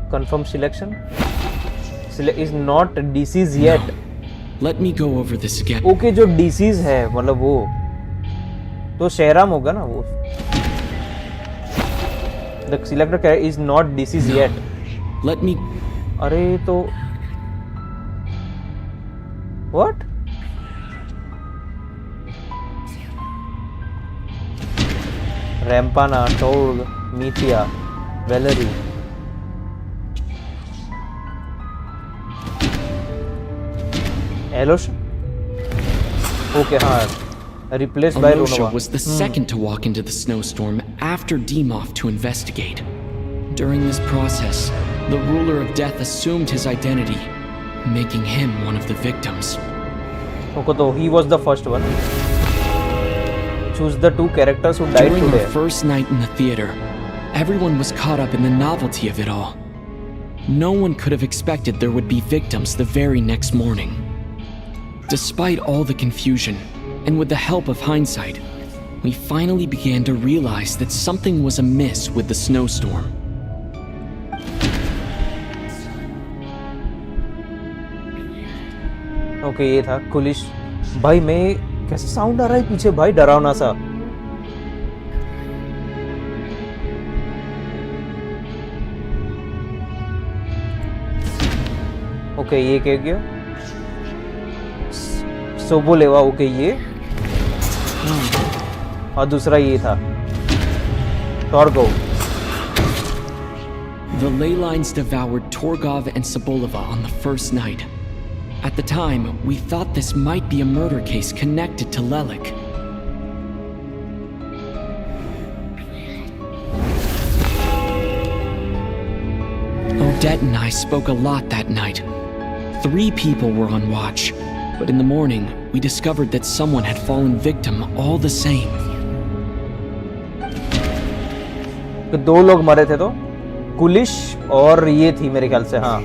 Confirm selection. Is not disease yet. No. Let me go over this again. Okay, जो disease है मतलब वो तो शेराम होगा ना वो. The selector character is not disease yet. Let me. अरे तो what? Rampana, Torg, Mithia, Valerie. Alosha? Okay, replaced by Alosha Runova. was the second to walk into the snowstorm after Dimov to investigate. During this process, the ruler of death assumed his identity, making him one of the victims. Okay, so he was the first one. Choose the 2 characters who died During today. our first night in the theater, everyone was caught up in the novelty of it all. No one could have expected there would be victims the very next morning. Despite all the confusion, and with the help of hindsight, we finally began to realize that something was amiss with the snowstorm. Okay, ये था कुलिश। भाई मैं कैसे sound आ रहा है पीछे भाई, डरावना सा। ओके, ये क्या गया? सोबोलेवा। ओके, ये और दूसरा ये था टॉर्गो। The ley lines devoured Torgov and Soboleva on the first night. At the time, we thought this might be a murder case connected to Lelik. Odette and I spoke a lot that night. 3 people were on watch, but in the morning, we discovered that someone had fallen victim all the same. तो 2 लोग मरे थे, तो कुलिश और ये थी मेरे ख्याल से। हाँ,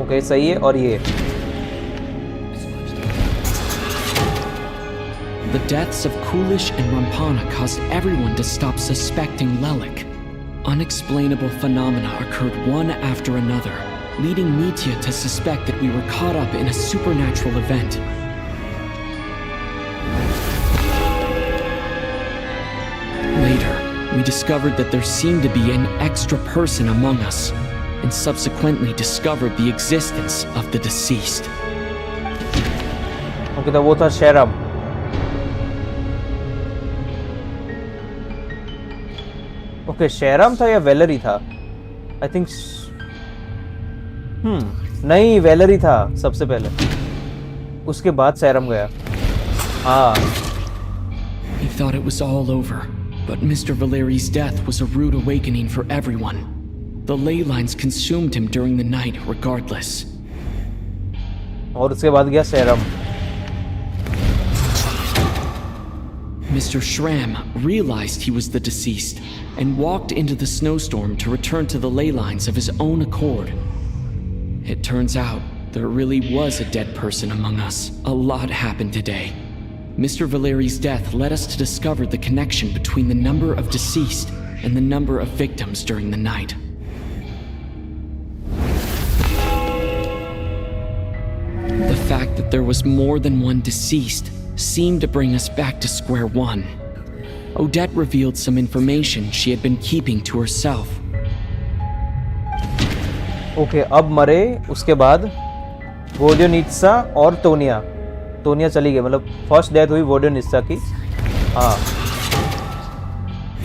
ओके, सही है। और ये The deaths of Kulish and Rampana caused everyone to stop suspecting Lelik. Unexplainable phenomena occurred one after another, leading Mitya to suspect that we were caught up in a supernatural event. Later, we discovered that there seemed to be an extra person among us, and subsequently discovered the existence of the deceased. Okay, तो वो था शेरम। Okay, शेरम था या Valerie था? I think नहीं, Valerie था सबसे पहले, उसके बाद शेरम गया। हाँ, We thought it was all over, but Mr. Valeri's death was a rude awakening for everyone. The ley lines consumed him during the night regardless. और उसके बाद गया शेरम। Mr. Schramm realized he was the deceased and walked into the snowstorm to return to the ley lines of his own accord. It turns out there really was a dead person among us. A lot happened today. Mr. Valeri's death led us to discover the connection between the number of deceased and the number of victims during the night. The fact that there was more than one deceased seemed to bring us back to square one. Odette revealed some information she had been keeping to herself. Okay, अब मरे उसके बाद वोडियोनित्सा और Tonya. Tonya चली गई, मतलब first death हुई वोडियोनित्सा की। हाँ,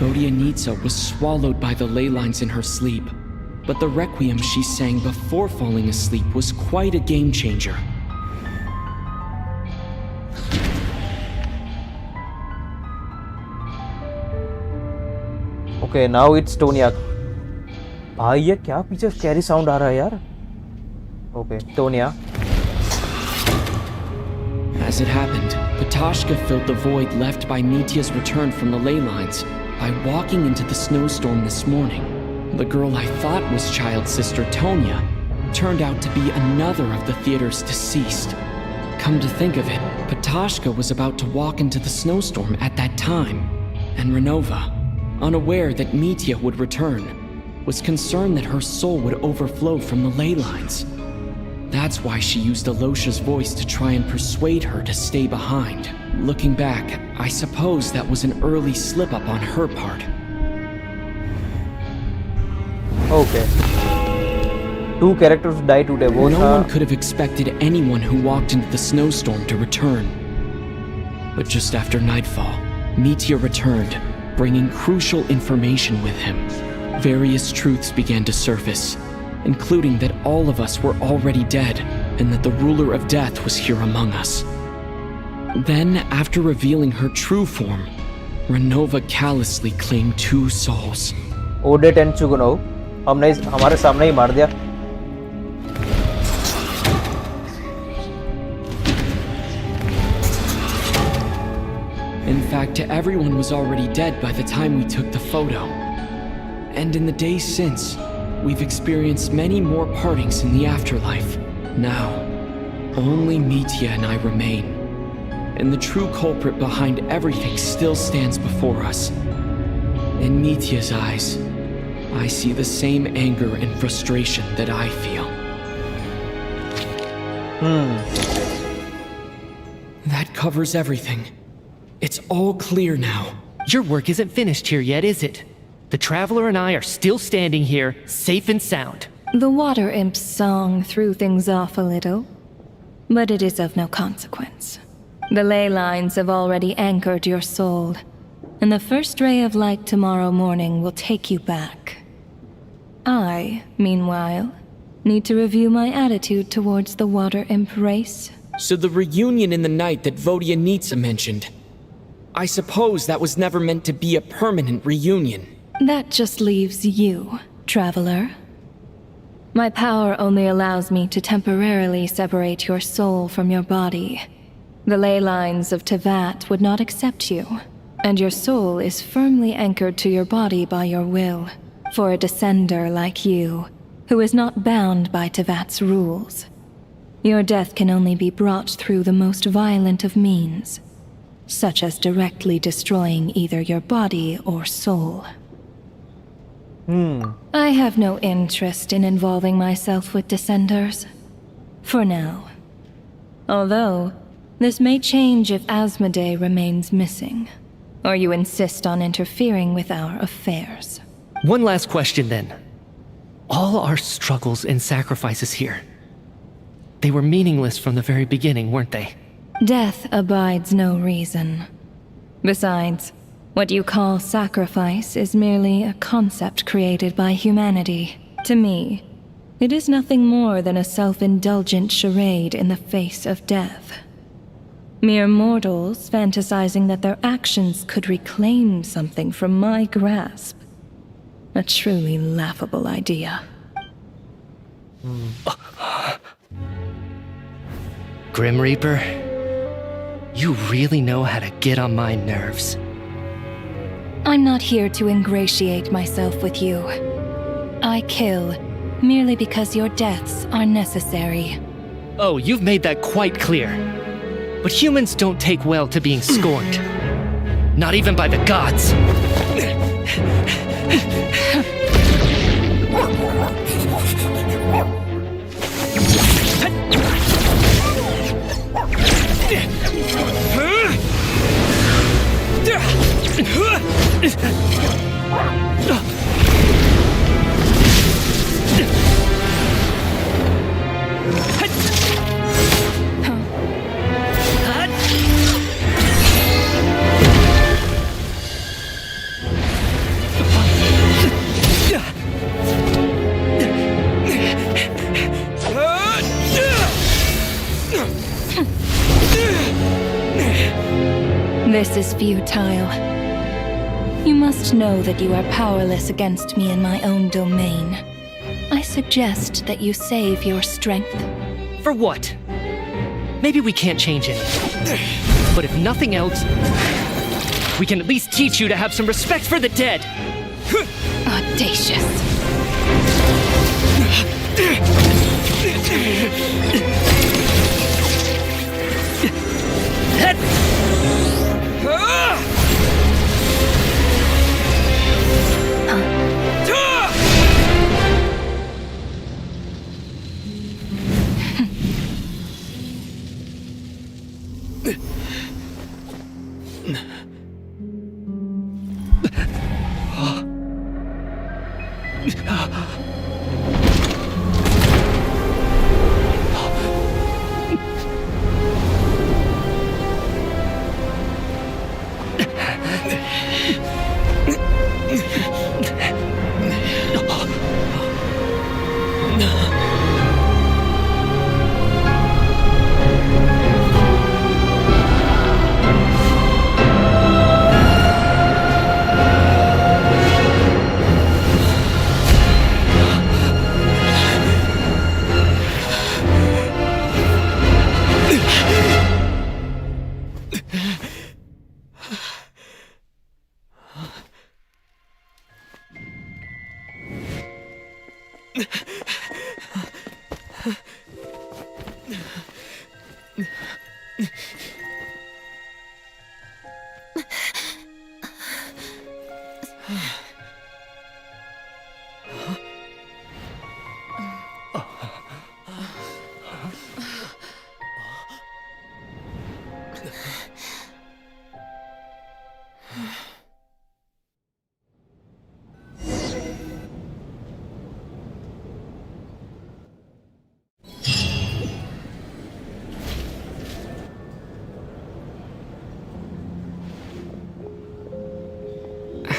Vodyanitsa was swallowed by the ley lines in her sleep, but the requiem she sang before falling asleep was quite a game changer. Okay, now it's Tonya. भाई ये क्या पीछे कैरी साउंड आ रहा है यार। Okay, Tonya. As it happened, Patashka filled the void left by Mitya's return from the ley lines by walking into the snowstorm this morning. The girl I thought was child's sister Tonya turned out to be another of the theater's deceased. Come to think of it, Patashka was about to walk into the snowstorm at that time, and Renova, unaware that Mitya would return, was concerned that her soul would overflow from the ley lines. That's why she used Alosha's voice to try and persuade her to stay behind. Looking back, I suppose that was an early slip-up on her part. Okay. 2 characters die today. वो No था one could have expected anyone who walked into the snowstorm to return. But just after nightfall, Mitya returned, bringing crucial information with him. Various truths began to surface, including that all of us were already dead and that the ruler of death was here among us. Then, after revealing her true form, Renova callously claimed 2 souls. Odette and Chugno हमने हमारे सामने ही मार दिया। In fact, everyone was already dead by the time we took the photo. And in the days since, we've experienced many more partings in the afterlife. Now, only Mitya and I remain. and the true culprit behind everything still stands before us. In Nitya's eyes, I see the same anger and frustration that I feel. That covers everything. It's all clear now. Your work isn't finished here yet, is it? The Traveler and I are still standing here, safe and sound. The water imp's song threw things off a little, but it is of no consequence. The ley lines have already anchored your soul, and the first ray of light tomorrow morning will take you back. I, meanwhile, need to review my attitude towards the water imp race. So the reunion in the night that Vodyanitsa mentioned, I suppose that was never meant to be a permanent reunion. That just leaves you, Traveler. My power only allows me to temporarily separate your soul from your body. The ley lines of Tevat would not accept you, and your soul is firmly anchored to your body by your will. For a descender like you, who is not bound by Tevat's rules, your death can only be brought through the most violent of means, such as directly destroying either your body or soul. I have no interest in involving myself with Descenders. For now. Although, this may change if Asmodee remains missing, or you insist on interfering with our affairs. One last question then. All our struggles and sacrifices here, they were meaningless from the very beginning, weren't they? Death abides no reason. Besides, what you call sacrifice is merely a concept created by humanity. To me, it is nothing more than a self-indulgent charade in the face of death. Mere mortals fantasizing that their actions could reclaim something from my grasp. A truly laughable idea. Grim Reaper, you really know how to get on my nerves. I'm not here to ingratiate myself with you. I kill merely because your deaths are necessary. Oh, you've made that quite clear. But humans don't take well to being scorned. Not even by the gods. This is futile. You must know that you are powerless against me in my own domain. I suggest that you save your strength. For what? Maybe we can't change it. But if nothing else, we can at least teach you to have some respect for the dead. Audacious.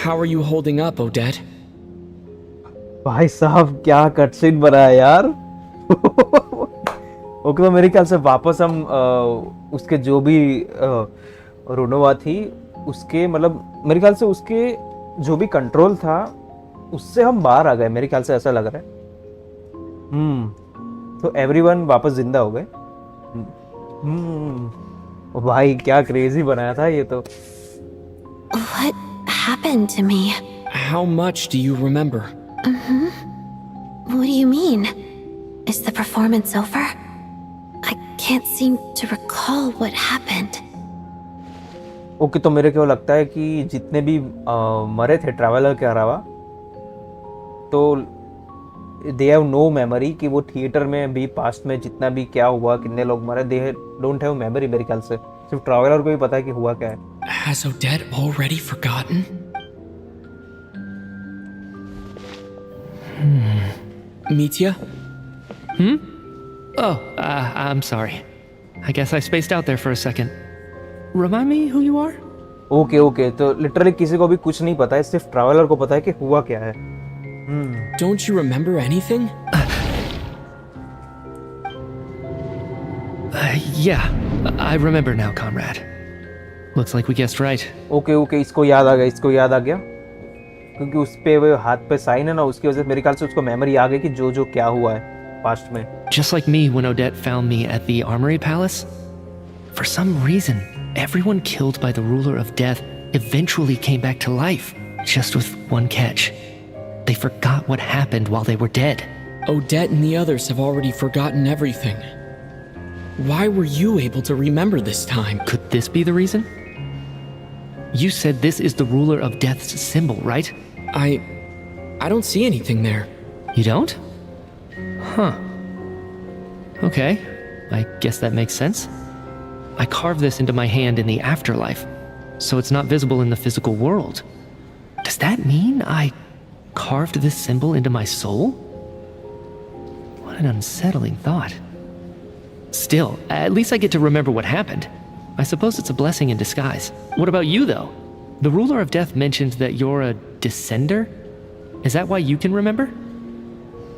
How are you holding up, Odette? भाई साहब क्या cutscene बना है यार। Okay, तो मेरे ख्याल से वापस हम उसके जो भी रुनोवा थी उसके मतलब मेरे ख्याल से उसके जो भी कंट्रोल था उससे हम बाहर आ गए, मेरे ख्याल से ऐसा लग रहा है। तो एवरीवन वापस जिंदा हो गए। ओ भाई क्या क्रेजी बनाया था ये तो। What happened to me? How much do you remember? What do you mean? Is the performance over? I can't seem to recall what happened. Okay, तो मेरे को लगता है कि जितने भी मरे थे ट्रैवलर के अलावा, तो दे हैव नो मेमोरी कि वो थिएटर में भी पास्ट में जितना भी क्या हुआ, कितने लोग मरे, दे डोंट हैव मेमोरी। मेरे ख्याल से सिर्फ ट्रैवलर को ही पता है कि हुआ क्या है। Has Odette already forgotten? Mitya? Oh, I'm sorry. I guess I spaced out there for a second. Remind me who you are? Okay okay, तो लिटरली किसी को भी कुछ नहीं पता है, सिर्फ ट्रैवलर को पता है कि हुआ क्या है। Don't you remember anything? Yeah, I remember now, comrade. Looks like we guessed right. Okay okay, इसको याद आ गया, इसको याद आ गया, क्योंकि उस पे वो हाथ पे साइन है ना, उसकी वजह से मेरे ख्याल से उसको मेमोरी आ गई कि जो जो क्या हुआ है पास्ट में। Just like me when Odette found me at the Armory Palace. For some reason, everyone killed by the ruler of death eventually came back to life, just with one catch. They forgot what happened while they were dead. Odette and the others have already forgotten everything. Why were you able to remember this time? Could this be the reason? You said this is the ruler of death's symbol, right? I don't see anything there. You don't? Huh. Okay, I guess that makes sense. I carved this into my hand in the afterlife, so it's not visible in the physical world. Does that mean I carved this symbol into my soul? What an unsettling thought. Still, at least I get to remember what happened. I suppose it's a blessing in disguise. What about you, though? The ruler of death mentioned that you're a descender? Is that why you can remember?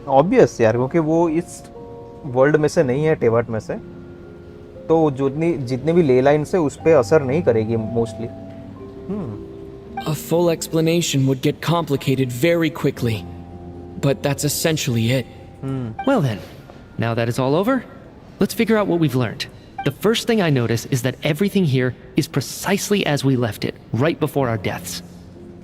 Obvious यार, क्योंकि वो इस world में से नहीं है, टेवर्ट में से, तो जितने भी ले लाइन से उस पर असर नहीं करेगी mostly. A full explanation would get complicated very quickly, but that's essentially it. Well then, now that it's all over, let's figure out what we've learned. The first thing I notice is that everything here is precisely as we left it, right before our deaths.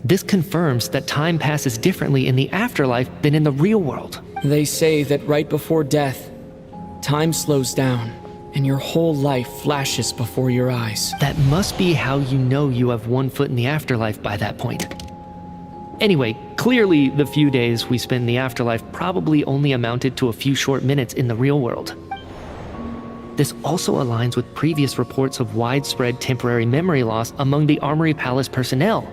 This confirms that time passes differently in the afterlife than in the real world. They say that right before death, time slows down, and your whole life flashes before your eyes. That must be how you know you have one foot in the afterlife by that point. Anyway, clearly the few days we spend in the afterlife probably only amounted to a few short minutes in the real world. This also aligns with previous reports of widespread temporary memory loss among the Armory Palace personnel.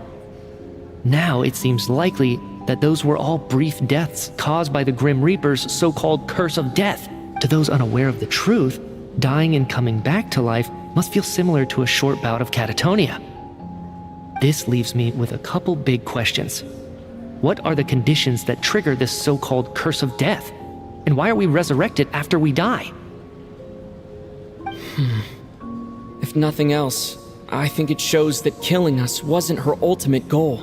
Now it seems likely that those were all brief deaths caused by the Grim Reaper's so-called curse of death. To those unaware of the truth, dying and coming back to life must feel similar to a short bout of catatonia. This leaves me with a couple big questions. What are the conditions that trigger this so-called curse of death? And why are we resurrected after we die? If nothing else, I think it shows that killing us wasn't her ultimate goal.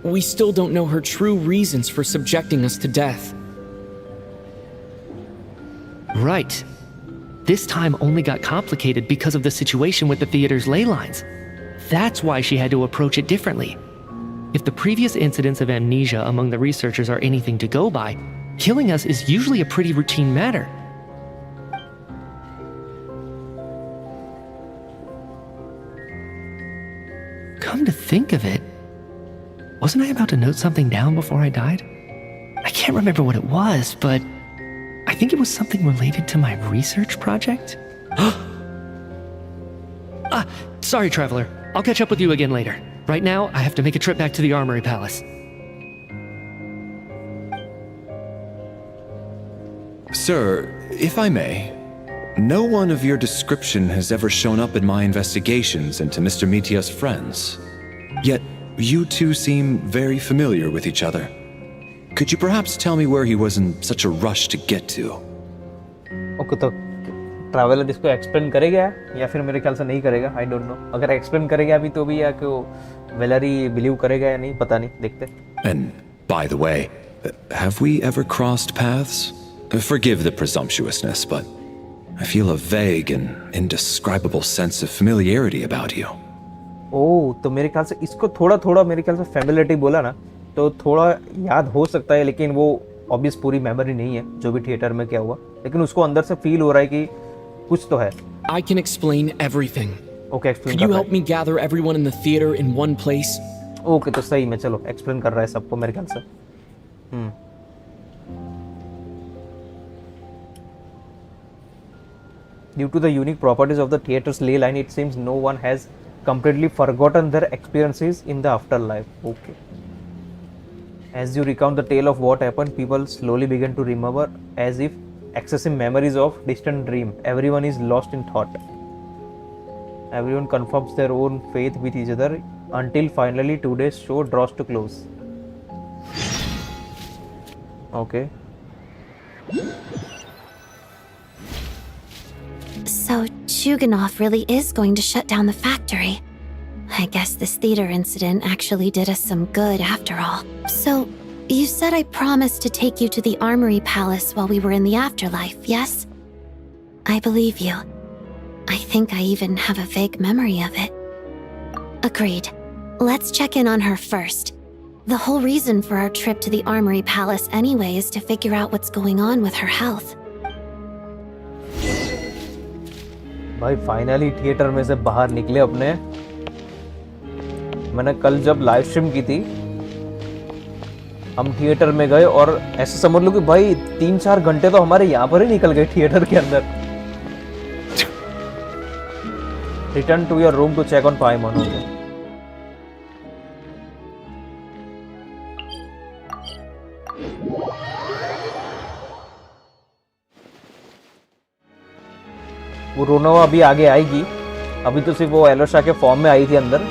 We still don't know her true reasons for subjecting us to death. Right. This time only got complicated because of the situation with the theater's ley lines. That's why she had to approach it differently. If the previous incidents of amnesia among the researchers are anything to go by, killing us is usually a pretty routine matter. Come to think of it, wasn't I about to note something down before I died? I can't remember what it was, but I think it was something related to my research project. Sorry, Traveler. I'll catch up with you again later. Right now, I have to make a trip back to the Armory Palace. Sir, if I may, no one of your description has ever shown up in my investigations into Mr. Mitya's friends. Yet, You two seem very familiar with each other. Could you perhaps tell me where he was in such a rush to get to? Okay, तो traveller इसको explain करेगा या फिर मेरे ख्याल से नहीं करेगा, आई डोंट नो। अगर एक्सप्लेन करेगा अभी तो भी, या कि वो वेलरी बिलीव करेगा या नहीं, पता नहीं, देखते। And by the way, have we ever crossed paths? Forgive the presumptuousness, but I feel a vague and indescribable sense of familiarity about you. ओह, तो मेरे ख्याल से इसको थोड़ा थोड़ा मेरे ख्याल से फैमिलियरिटी बोला ना, तो थोड़ा याद हो सकता है, लेकिन वो ऑब्वियस पूरी मेमोरी नहीं है जो भी थिएटर में क्या हुआ, लेकिन उसको अंदर से फील हो रहा है कि कुछ तो है। I can explain everything. Okay, explain Could कर you रहा help me gather everyone in the theater in one place? है। ओके, तो सही में चलो एक्सप्लेन कर रहा है सबको मेरे ख्याल से। Due to the unique properties of the theater's ley line, it seems no one has completely forgotten their experiences in the afterlife. Okay. As you recount the tale of what happened, people slowly begin to remember as if accessing memories of distant dream. Everyone is lost in thought. Everyone confirms their own faith with each other until finally today's show draws to close. Okay. So Chuganov really is going to shut down the factory. I guess this theater incident actually did us some good after all. So, you said I promised to take you to the Armory Palace while we were in the afterlife, yes? I believe you. I think I even have a vague memory of it. Agreed. Let's check in on her first. The whole reason for our trip to the Armory Palace anyway is to figure out what's going on with her health. भाई finally theatre में से बाहर निकले अपने। मैंने कल जब live stream की थी, हम थिएटर में गए और ऐसे समझ लो कि भाई 3-4 घंटे तो हमारे यहाँ पर ही निकल गए थिएटर के अंदर। Return to your room to check on Paimon हो गया। वो रोनोवा अभी आगे आएगी, अभी तो सिर्फ वो एलोशा के फॉर्म में आई थी अंदर।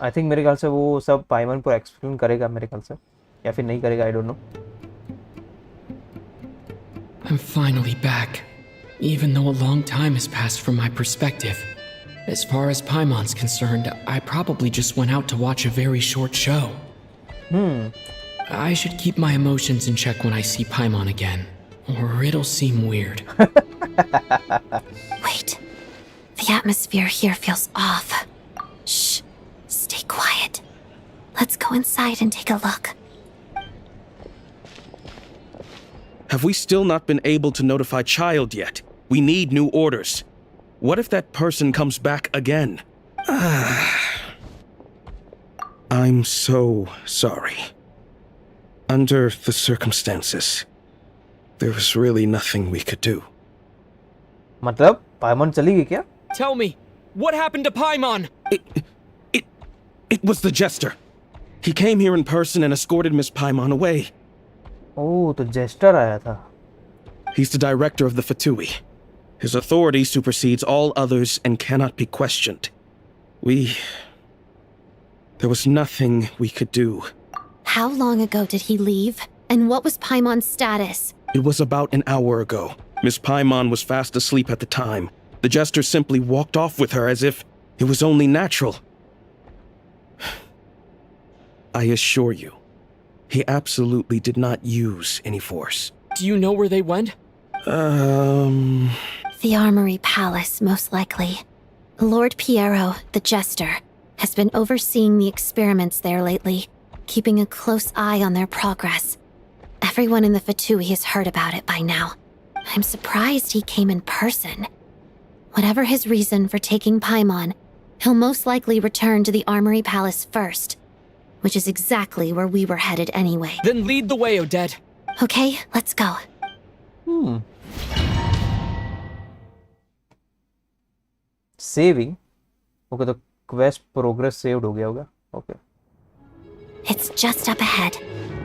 आई थिंक मेरे ख्याल से वो सब पाइमन को एक्सप्लेन करेगा मेरे ख्याल से, या फिर नहीं करेगा, I don't know. I'm finally back, even though a long time has passed from my perspective. As far as Paimon's concerned, I probably just went out to watch a very short show. I should keep my emotions in check when I see Paimon again, or it'll seem weird. Wait. The atmosphere here feels off. Shh. Stay quiet. Let's go inside and take a look. Have we still not been able to notify Child yet? We need new orders. What if that person comes back again? I'm so sorry. Under the circumstances, there was really nothing we could do. मतलब पाइमन चली गई क्या? Tell me, what happened to Paimon? It was the Jester. He came here in person and escorted Miss Paimon away. ओह, तो gesture आया था। He's the director of the Fatui. His authority supersedes all others and cannot be questioned. There was nothing we could do. How long ago did he leave? And what was Paimon's status? It was about an hour ago. Miss Paimon was fast asleep at the time. The Jester simply walked off with her as if it was only natural. I assure you, he absolutely did not use any force. Do you know where they went? The Armory Palace, most likely. Lord Piero, the Jester, has been overseeing the experiments there lately, keeping a close eye on their progress. Everyone in the Fatui has heard about it by now. I'm surprised he came in person. Whatever his reason for taking Paimon, he'll most likely return to the Armory Palace first, which is exactly where we were headed anyway. Then lead the way, Odette. Okay, let's go. Saving. Okay, तो quest progress saved हो गया होगा। Okay. It's just up ahead.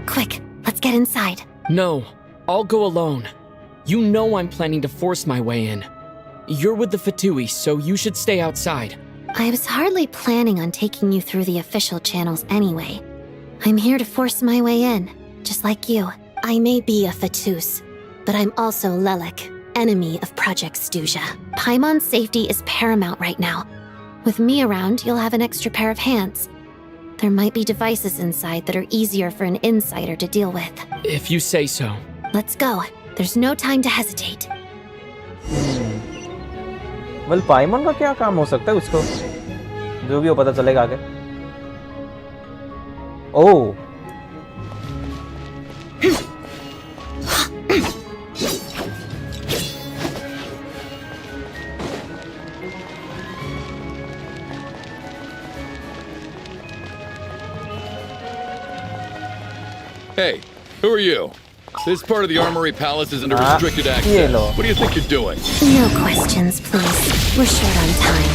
Quick, let's get inside. No, I'll go alone. You know I'm planning to force my way in. You're with the Fatui, so you should stay outside. I was hardly planning on taking you through the official channels anyway. I'm here to force my way in, just like you. I may be a Fatus, but I'm also Lelik, enemy of Project Stuja. Paimon's safety is paramount right now. With me around, you'll have an extra pair of hands. There might be devices inside that are easier for an insider to deal with. If you say so. Let's go. There's no time to hesitate. Well Paimon का क्या काम हो सकता है उसको, जो भी हो पता चलेगा आगे। ओह Hey, who are you? This part of the Armory Palace is under restricted access. Cielo. What do you think you're doing? No questions, please. We're short on time.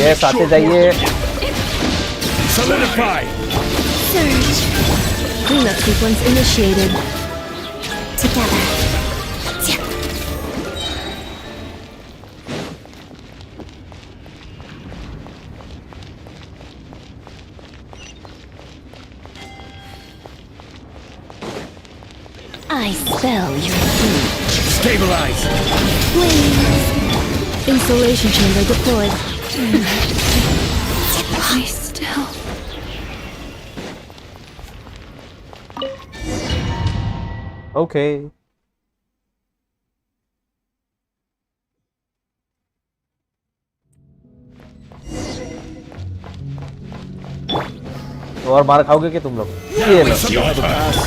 Yes, आते जाइए। Solidify! Surge. Cleanup sequence initiated. Together. I spell your heat. Stabilize! Wings. Insulation chamber deployed. I still. Okay तो और मार खाओगे कि तुम लोग? ये लो। You have a pass.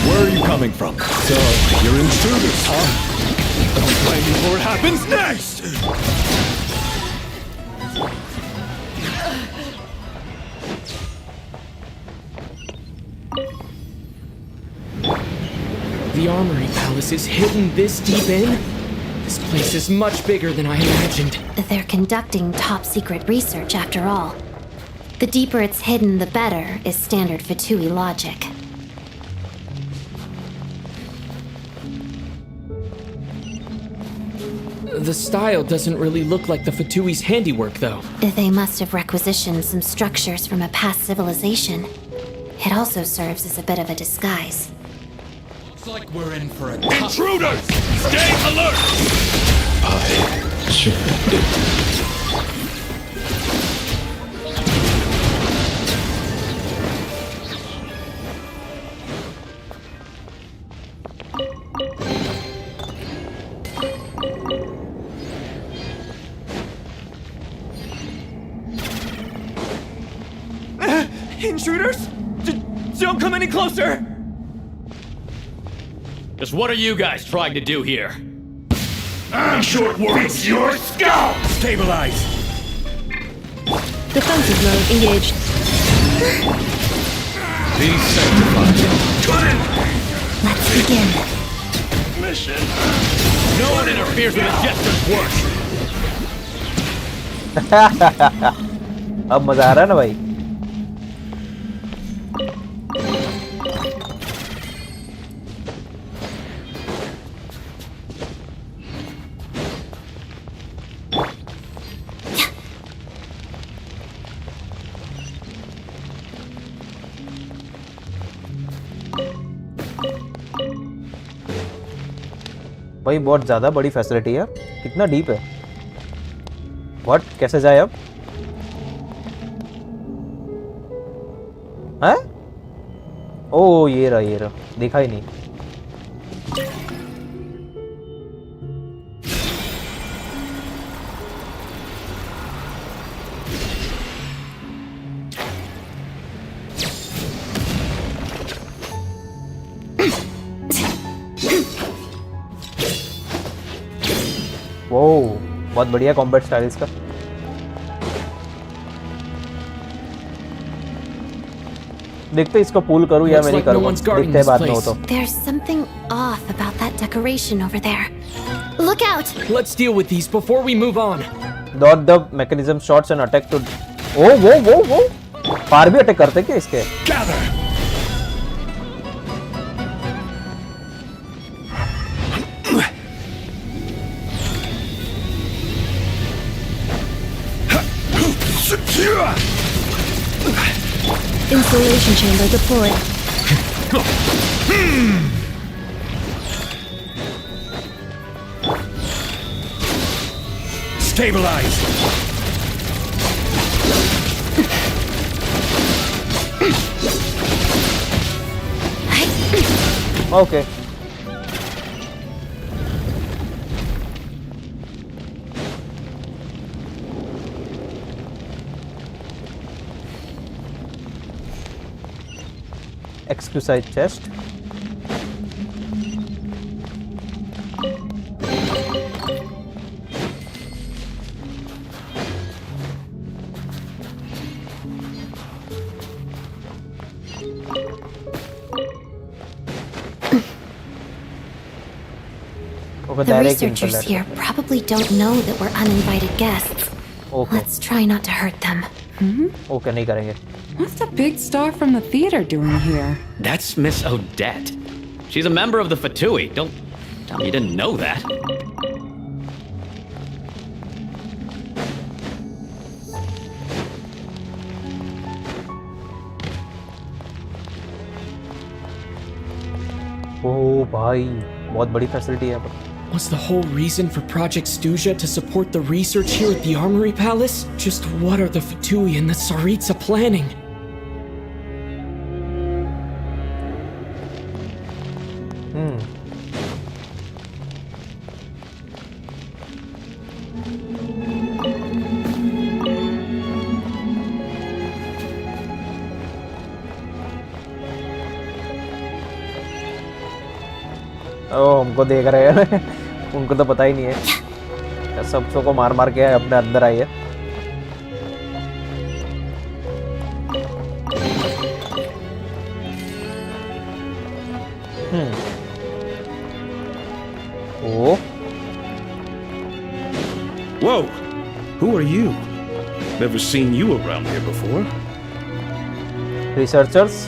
Where are you coming from? So, you're intruders, huh? Don't blame me for what happens next! The Armory Palace is hidden this deep in? This place is much bigger than I imagined. They're conducting top secret research after all. The deeper it's hidden, the better, is standard Fatui logic. The style doesn't really look like the Fatui's handiwork, though. They must have requisitioned some structures from a past civilization. It also serves as a bit of a disguise. Looks like we're in for a Intruders! Stay alert! Intruders? Don't come any closer! Just what are you guys trying to do here? I'm short words, your skull! Stabilize! Defensive mode engaged. Be sanctified. Let's begin. No one interferes with a jester's work. अब मजा आ रहा है ना भाई। भाई बहुत ज़्यादा बड़ी फैसिलिटी है। कितना डीप है? व्हाट, कैसे जाए अब? हैं? ओ ये रहा, देखा ही नहीं। वो बहुत बढ़िया कॉम्बैट स्टाइल इसका। देखते इसको पुल करूँ या Looks मैं नहीं like no करूँगा, one's guarding देखते हैं this बाद में हो place. तो। There's something off about that decoration over there. Look out! Let's deal with these before we move on. Dot the mechanism shots and attack to. ओ वो पार भी attack करते क्या इसके? Gather! Installation chamber deployed. Stabilize! Okay. Exquisite chest. Okay, The direct researchers internet. here probably don't know that we're uninvited guests. Okay. Let's try not to hurt them. Okay, नहीं करेंगे. What's the big star from the theater doing here? That's Miss Odette. She's a member of the Fatui. Don't tell me you didn't know that. ओ भाई बहुत बड़ी facility है यहाँ पर. Was the whole reason for Project Stuja to support the research here at the Armory Palace? Just what are the Fatui and the Tsaritsa planning? ओ हमको देख रहे हैं. उनको तो पता ही नहीं है. सबको मार मार के अपने अंदर आई है. ओ Whoa! Who are you? Never seen you around here before. Researchers.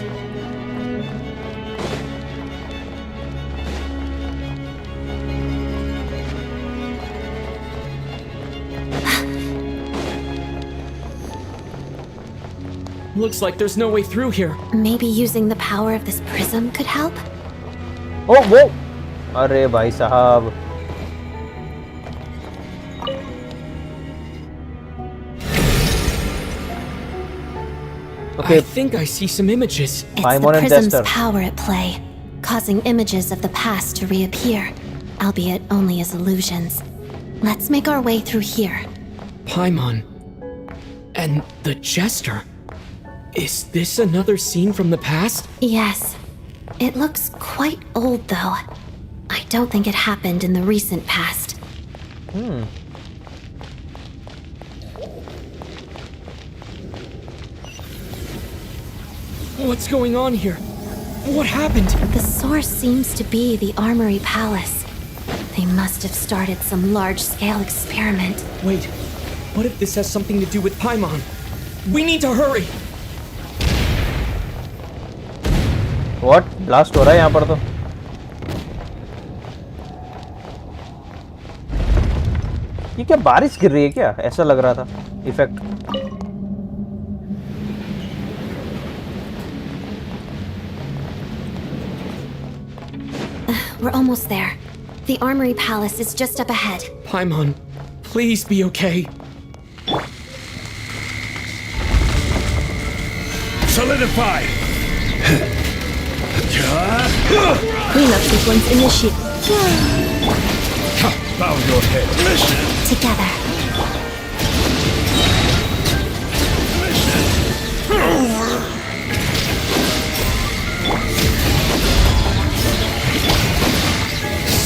Looks like there's no way through here. Maybe using the power of this prism could help? ओ वो अरे भाई साहब. I think I see some images. It's Paimon the and prism's Tester. power at play, causing images of the past to reappear, albeit only as illusions. Let's make our way through here. Paimon. And the Jester. Is this another scene from the past? Yes. It looks quite old, though. I don't think it happened in the recent past. What's going on here? What happened? The source seems to be the Armory Palace. They must have started some large-scale experiment. Wait, what if this has something to do with Paimon? We need to hurry! What blast हो रहा है यहाँ पर तो. ये क्या बारिश गिर रही है क्या? ऐसा लग रहा था effect. We're almost there. The Armory Palace is just up ahead. Paimon, please be okay. Solidify! Cleanup sequence initiated. Bow your head. Together.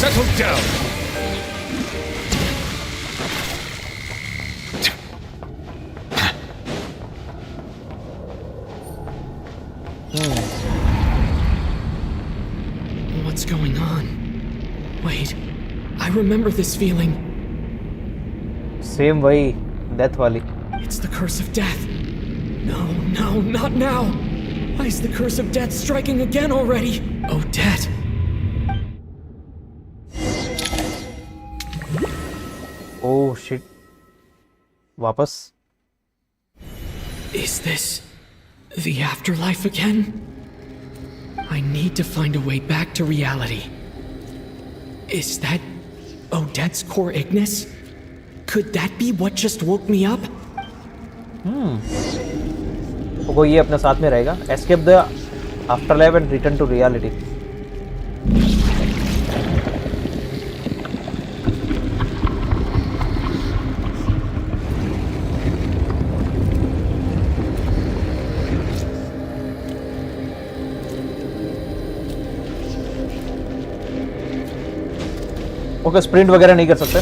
Settle down. What's going on? Wait, I remember this feeling. Same वही death वाली. It's the curse of death. No, no, not now. Why is the curse of death striking again already? Oh, death. Oh shit. वापस. Is this the afterlife again? I need to find a way back to reality. Is that Odette's core Ignis? Could that be what just woke me up? वो ये अपने साथ में रहेगा. Escape the afterlife and return to reality. Okay, sprint वगैरह नहीं कर सकते.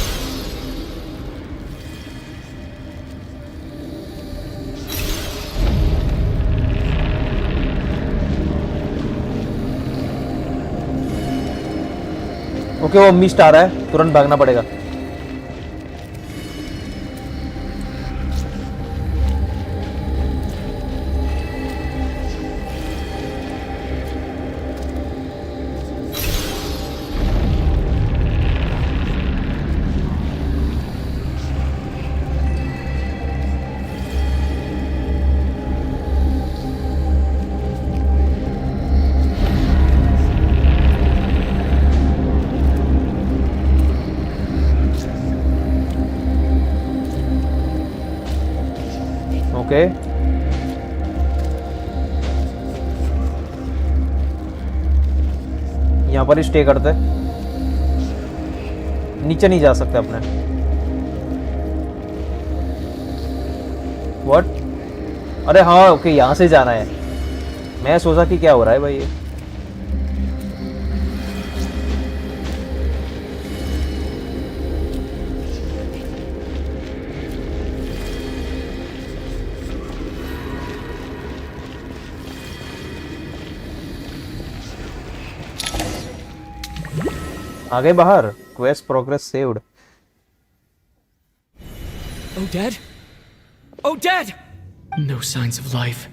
ओके, वो मिस्ट आ रहा है, तुरंत भागना पड़ेगा. ओके, यहाँ पर ही स्टे करते. नीचे नहीं जा सकते अपने. व्हाट? अरे हाँ, ओके, यहाँ से जाना है. मैं सोचा कि क्या हो रहा है भाई ये. आगे बाहर. Quest progress saved. Odette? Odette! No signs of life.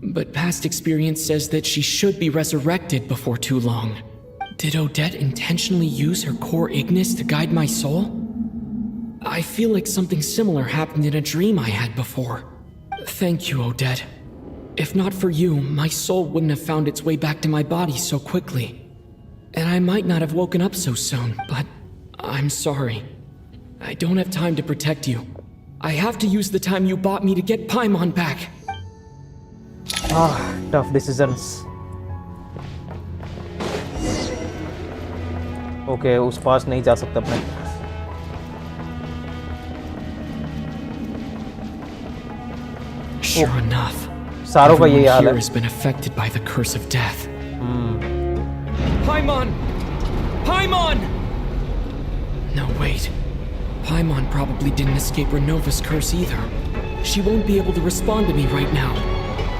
But past experience says that she should be resurrected before too long. Did Odette intentionally use her core Ignis to guide my soul? I feel like something similar happened in a dream I had before. Thank you, Odette. If not for you, my soul wouldn't have found its way back to my body so quickly. And I might not have woken up so soon, but I'm sorry. I don't have time to protect you. I have to use the time you bought me to get Paimon back. Tough decisions. Okay, उस पास नहीं जा सकते अपने. Sure enough, सारों का यही everyone hall here है. has been affected by the curse of death. Paimon! Paimon! No, wait. Paimon probably didn't escape Renova's curse either. She won't be able to respond to me right now.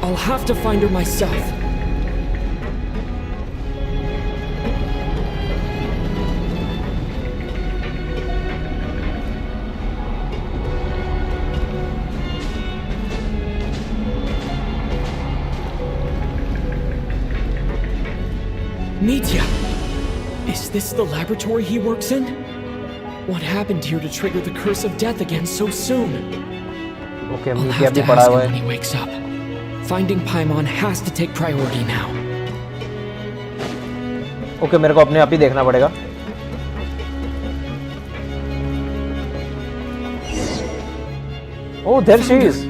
I'll have to find her myself. Nitya! Is this the laboratory he works in? What happened here to trigger the curse of death again so soon? Okay, I'll Nitya have भी to पड़ा ask हुआ him है. when he wakes up. Finding Paimon has to take priority now. Okay, मेरे को अपने आप ही देखना पड़ेगा. Oh, there she is.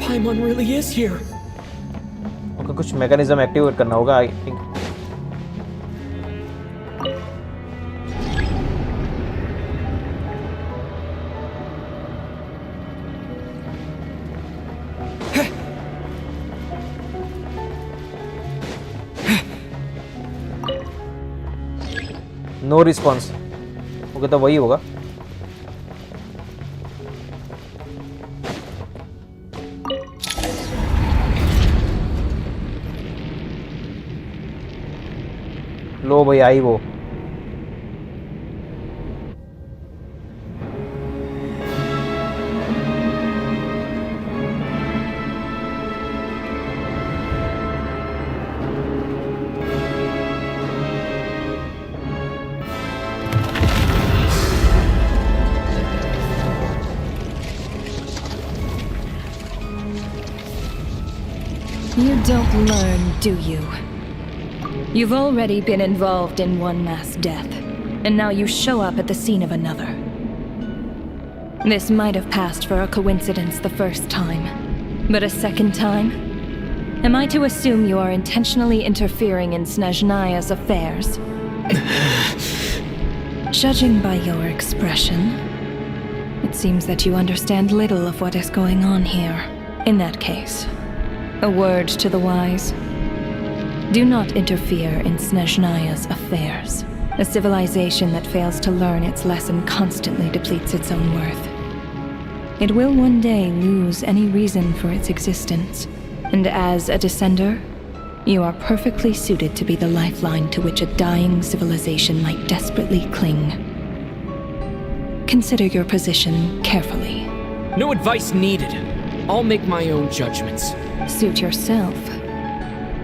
Paimon really is here. Okay, कुछ मैकेनिज्म एक्टिवेट करना होगा, I think. No response. Okay, तो वही होगा. लो भाई आई वो। You don't learn, do you? You've already been involved in one mass death, and now you show up at the scene of another. This might have passed for a coincidence the first time, but a second time? Am I to assume you are intentionally interfering in Snezhnaya's affairs? Judging by your expression, it seems that you understand little of what is going on here. In that case, a word to the wise. Do not interfere in Snezhnaya's affairs. A civilization that fails to learn its lesson constantly depletes its own worth. It will one day lose any reason for its existence, and as a descender, you are perfectly suited to be the lifeline to which a dying civilization might desperately cling. Consider your position carefully. No advice needed. I'll make my own judgments. Suit yourself.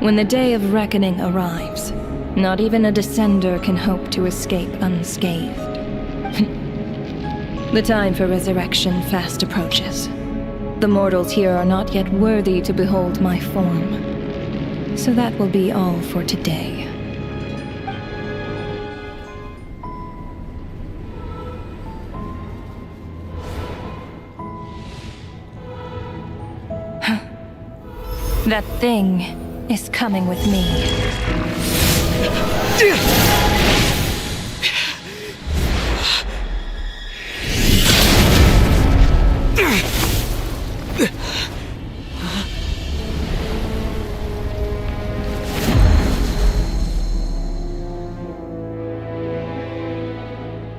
When the day of reckoning arrives, not even a descender can hope to escape unscathed. The time for resurrection fast approaches. The mortals here are not yet worthy to behold my form. So that will be all for today. That thing is coming with me.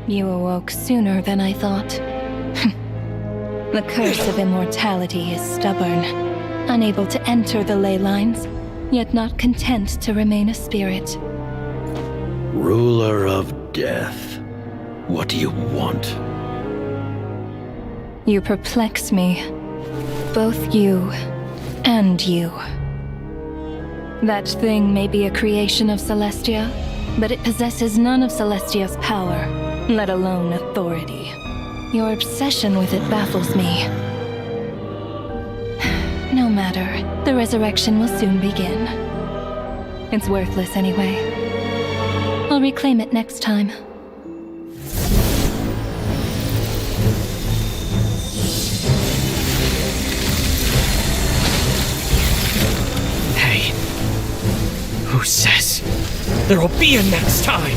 You awoke sooner than I thought. The curse of immortality is stubborn, unable to enter the ley lines, yet not content to remain a spirit. Ruler of death, what do you want? You perplex me. Both you and you. That thing may be a creation of Celestia, but it possesses none of Celestia's power, let alone authority. Your obsession with it baffles me. No matter, the resurrection will soon begin. It's worthless anyway. I'll reclaim it next time. Hey, who says there will be a next time?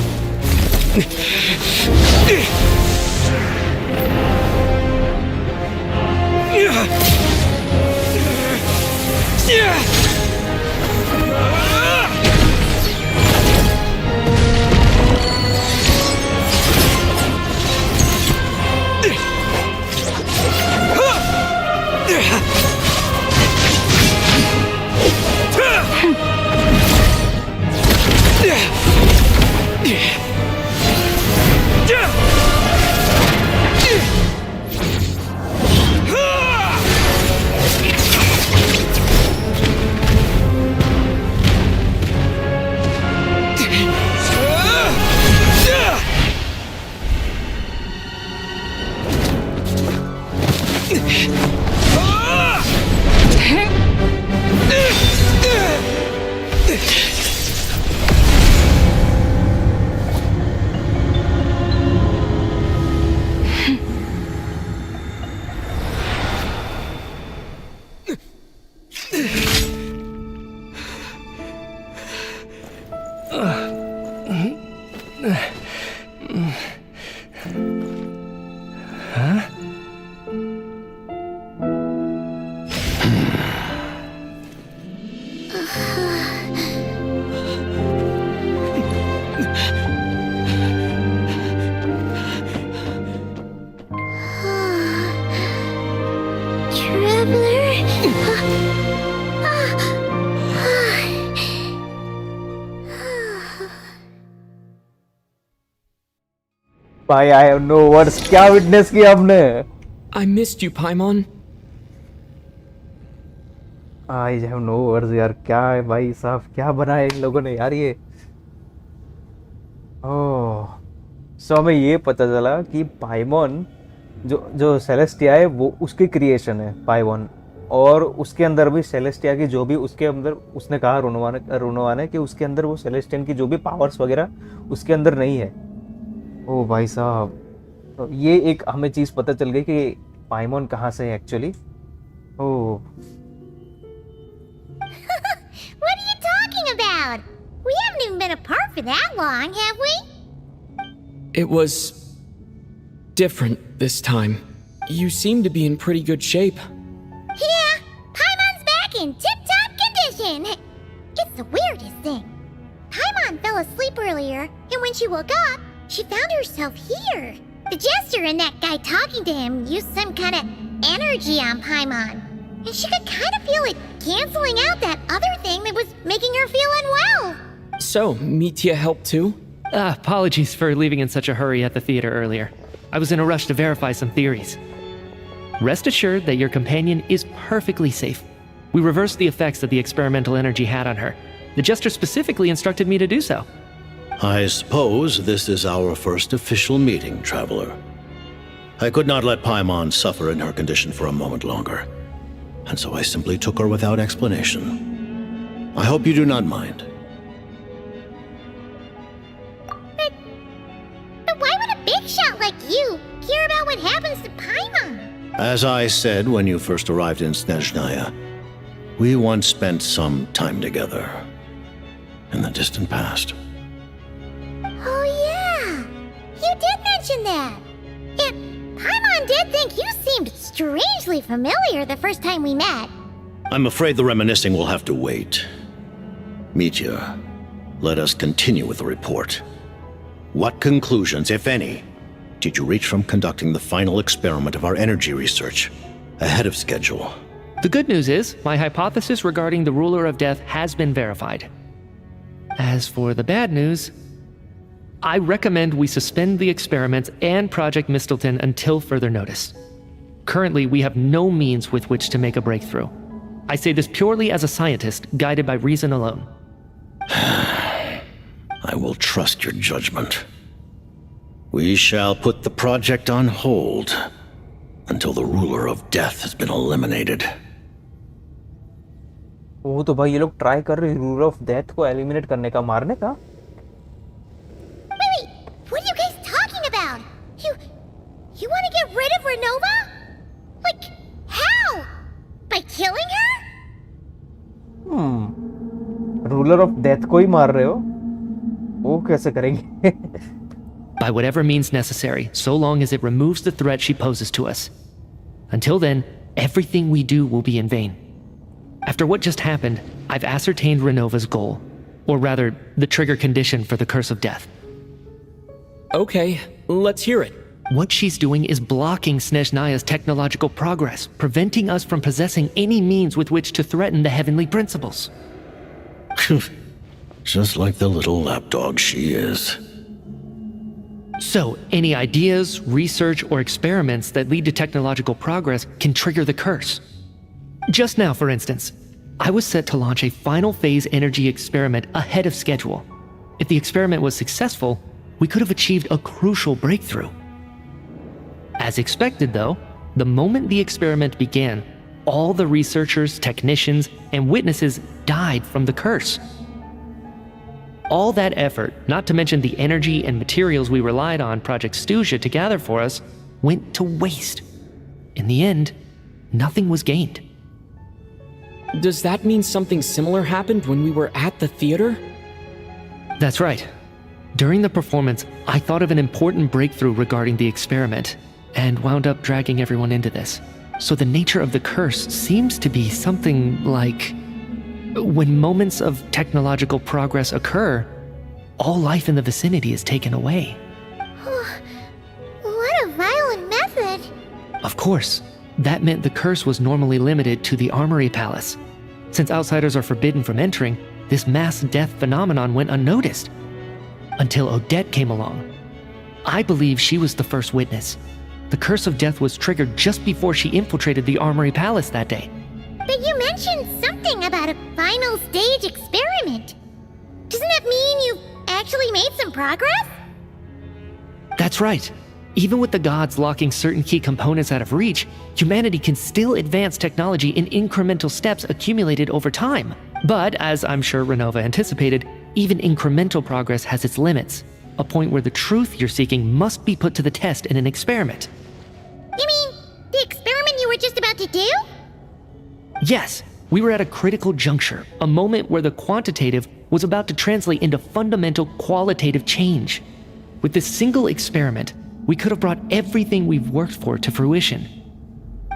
भाई I have no words, क्या witness किया हमने। I missed you, Paimon. I have no words यार, क्या है भाई साहब, क्या बनाया इन लोगों ने यार ये। ओह, सो हमें ये पता चला कि पाइमॉन जो सेलेस्टिया है वो उसकी क्रिएशन है पाइमॉन, और उसके अंदर भी सेलेस्टिया की जो भी उसके अंदर उसने कहा रोनोवा ने कि उसके अंदर वो सेलेस्टियन की जो भी पावर्स वगैरह उसके अंदर नहीं है। ओ भाई साहब, तो ये एक हमें चीज़ पता चल गई कि पाइमॉन कहाँ से है actually. Oh, What are you talking about? We haven't even been apart for that long, have we? It was different this time. You seem to be in pretty good shape. Yeah, Paimon's back in tip-top condition. It's the weirdest thing. Paimon fell asleep earlier, and when she woke up, she found herself here. The jester and that guy talking to him used some kind of energy on Paimon, and she could kind of feel it canceling out that other thing that was making her feel unwell. So, Mitya helped too? Apologies for leaving in such a hurry at the theater earlier. I was in a rush to verify some theories. Rest assured that your companion is perfectly safe. We reversed the effects that the experimental energy had on her. The jester specifically instructed me to do so. I suppose this is our first official meeting, traveler. I could not let Paimon suffer in her condition for a moment longer, and so I simply took her without explanation. I hope you do not mind. But why would a big shot like you care about what happens to Paimon? As I said when you first arrived in Snezhnaya, we once spent some time together in the distant past. Oh yeah, you did mention that. And Paimon did think you seemed strangely familiar the first time we met. I'm afraid the reminiscing will have to wait. Mitya, let us continue with the report. What conclusions, if any, did you reach from conducting the final experiment of our energy research ahead of schedule? The good news is, my hypothesis regarding the ruler of death has been verified. As for the bad news, I recommend we suspend the experiments and Project Mistelton until further notice. Currently, we have no means with which to make a breakthrough. I say this purely as a scientist, guided by reason alone. I will trust your judgment. We shall put the project on hold until the ruler of death has been eliminated. वो तो भाई ये लोग try कर रहे हैं ruler of death को eliminate करने का, मारने का। Wait, what are you guys talking about? You want to get rid of Renova? Like, how? By killing her? Ruler of death को ही मार रहे हो, वो कैसे करेंगे? By whatever means necessary, so long as it removes the threat she poses to us. Until then, everything we do will be in vain. After what just happened, I've ascertained Renova's goal, or rather, the trigger condition for the Curse of Death. Okay, let's hear it. What she's doing is blocking Snezhnaya's technological progress, preventing us from possessing any means with which to threaten the heavenly principles. Just like the little lapdog she is. So, any ideas, research, or experiments that lead to technological progress can trigger the curse. Just now, for instance, I was set to launch a final phase energy experiment ahead of schedule. If the experiment was successful, we could have achieved a crucial breakthrough. As expected, though, the moment the experiment began, all the researchers, technicians, and witnesses died from the curse. All that effort, not to mention the energy and materials we relied on Project Stuja to gather for us, went to waste. In the end, nothing was gained. Does that mean something similar happened when we were at the theater? That's right. During the performance, I thought of an important breakthrough regarding the experiment, and wound up dragging everyone into this. So the nature of the curse seems to be something like... when moments of technological progress occur, all life in the vicinity is taken away. What a violent method. Of course, that meant the curse was normally limited to the Armory Palace. Since outsiders are forbidden from entering, this mass death phenomenon went unnoticed. Until Odette came along. I believe she was the first witness. The curse of death was triggered just before she infiltrated the Armory Palace that day. But you mentioned something about a final stage experiment. Doesn't that mean you've actually made some progress? That's right. Even with the gods locking certain key components out of reach, humanity can still advance technology in incremental steps accumulated over time. But, as I'm sure Renova anticipated, even incremental progress has its limits. A point where the truth you're seeking must be put to the test in an experiment. You mean the experiment you were just about to do? Yes, we were at a critical juncture, a moment where the quantitative was about to translate into fundamental qualitative change. With this single experiment, we could have brought everything we've worked for to fruition.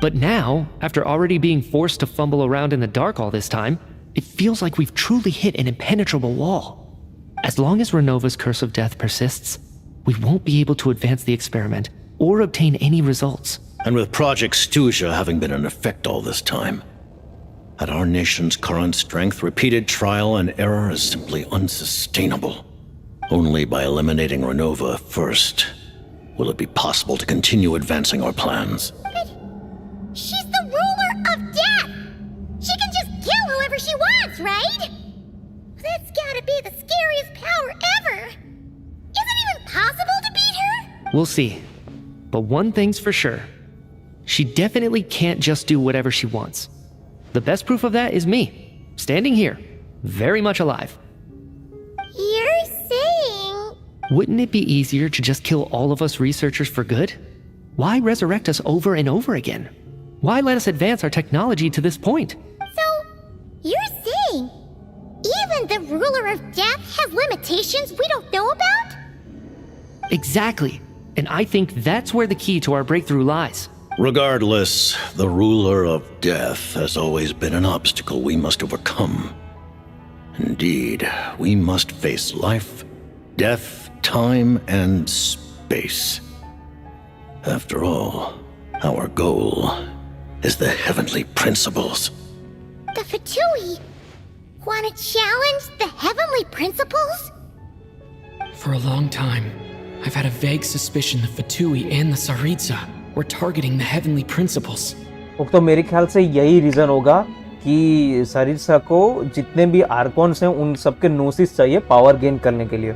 But now, after already being forced to fumble around in the dark all this time, it feels like we've truly hit an impenetrable wall. As long as Renova's curse of death persists, we won't be able to advance the experiment or obtain any results. And with Project Stuja having been in effect all this time, at our nation's current strength, repeated trial and error is simply unsustainable. Only by eliminating Renova first will it be possible to continue advancing our plans. But she's the ruler of death! She can just kill whoever she wants, right? That's gotta be the scariest power ever! Is it even possible to beat her? We'll see. But one thing's for sure. She definitely can't just do whatever she wants. The best proof of that is me, standing here, very much alive. You're saying... Wouldn't it be easier to just kill all of us researchers for good? Why resurrect us over and over again? Why let us advance our technology to this point? So, you're saying even the ruler of death has limitations we don't know about? Exactly. And I think that's where the key to our breakthrough lies. Regardless, the ruler of death has always been an obstacle we must overcome. Indeed, we must face life, death, time, and space. After all, our goal is the heavenly principles. The Fatui want to challenge the heavenly principles? For a long time, I've had a vague suspicion the Fatui and the Tsaritsa were targeting the heavenly principles. तो मेरे ख्याल से यही reason होगा कि सरित्सा को जितने भी आर्कॉन्स हैं उन सबके नोसिस चाहिए पावर गेन करने के लिए।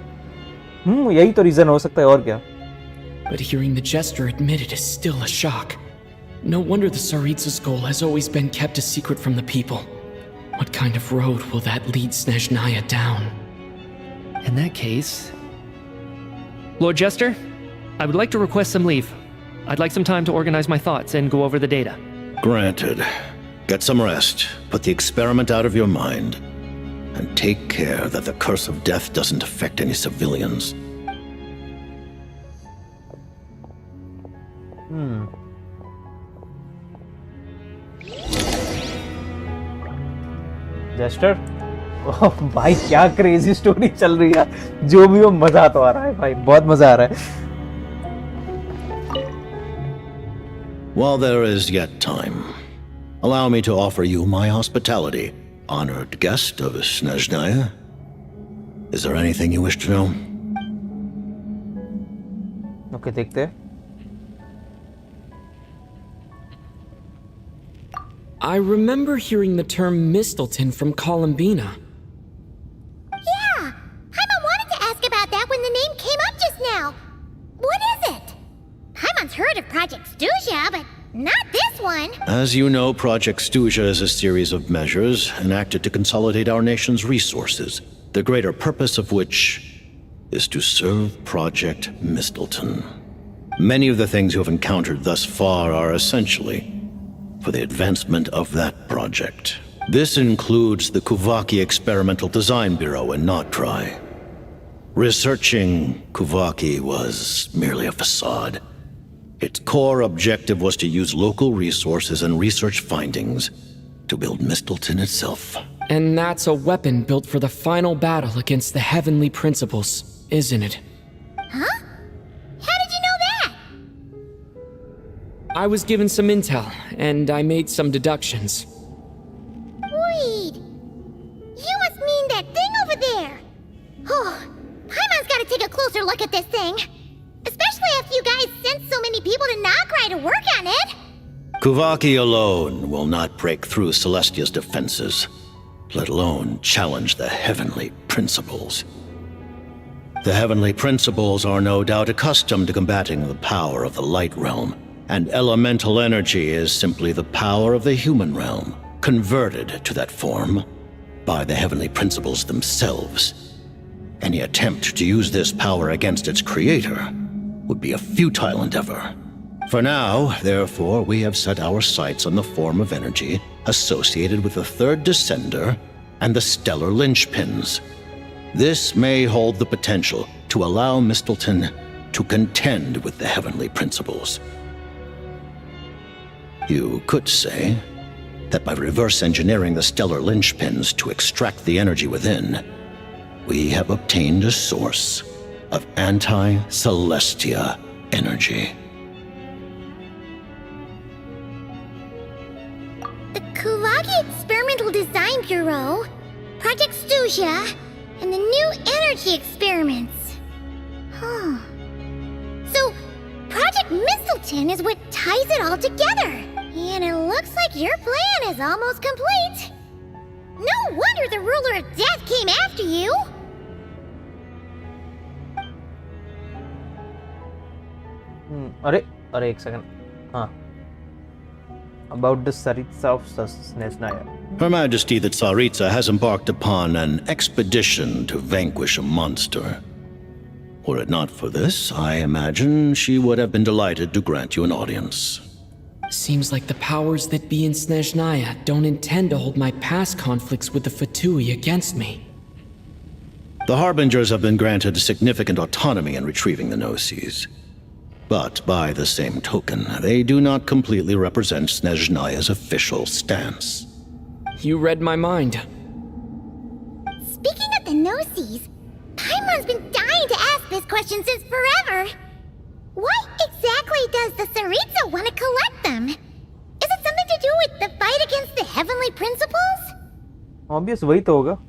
यही तो रीजन हो सकता है और क्या। But hearing the jester admit it is still a shock. No wonder the Tsaritsa's goal has always been kept a secret from the people. What kind of road will that lead Snezhnaya down? In that case... Lord Jester, I would like to request some leave. I'd like some time to organize my thoughts and go over the data. Granted. Get some rest, put the experiment out of your mind, and take care that the curse of death doesn't affect any civilians. Jester भाई क्या crazy story चल रही है। जो भी हो मजा तो आ रहा है भाई, बहुत मजा आ रहा है। While there is yet time, allow me to offer you my hospitality, honored guest of Snezhnaya. Is there anything you wish to know? Okay, देखते हैं। I remember hearing the term Mistleton from Columbina. Yeah, Paimon wanted to ask about that when the name came up just now. What is it? Paimon's heard of Project Stuja, but not this one. As you know, Project Stuja is a series of measures enacted to consolidate our nation's resources, the greater purpose of which is to serve Project Mistleton. Many of the things you have encountered thus far are essentially for the advancement of that project. This includes the Kuvaki Experimental Design Bureau in Notdry. Researching Kuvaki was merely a facade. Its core objective was to use local resources and research findings to build Mistleton itself. And that's a weapon built for the final battle against the heavenly principles, isn't it? Huh? How did you know that? I was given some intel, and I made some deductions. Wait. You must mean that thing over there. Oh, Paimon's gotta take a closer look at this thing. Especially if you guys sent so many people to Nagrai to work on it. Kuvaki alone will not break through Celestia's defenses, let alone challenge the heavenly principles. The heavenly principles are no doubt accustomed to combating the power of the light realm, and elemental energy is simply the power of the human realm, converted to that form by the heavenly principles themselves. Any attempt to use this power against its creator would be a futile endeavor. For now, therefore, we have set our sights on the form of energy associated with the third descender and the stellar linchpins. This may hold the potential to allow Mistleton to contend with the heavenly principles. You could say that by reverse engineering the stellar linchpins to extract the energy within, we have obtained a source of anti-Celestia energy. The Kuvaki Experimental Design Bureau, Project Stusia, and the new energy experiments. Huh. So, Project Mistleton is what ties it all together. And it looks like your plan is almost complete. No wonder the Ruler of Death came after you. अरे अरे एक second. हाँ. About the Saritsa of snezhnaya. Her Majesty the Tsaritsa has embarked upon an expedition to vanquish a monster. Were it not for this, I imagine she would have been delighted to grant you an audience. Seems like the powers that be in Snezhnaya don't intend to hold my past conflicts with the Fatui against me. The Harbingers have been granted significant autonomy in retrieving the Gnosis. But by the same token, they do not completely represent Snezhnaya's official stance. You read my mind. Speaking of the Gnosis, Paimon's been dying to ask this question since forever. Why exactly does the Tsaritsa want to collect them? Is it something to do with the fight against the heavenly principles? Obvious वही तो होगा.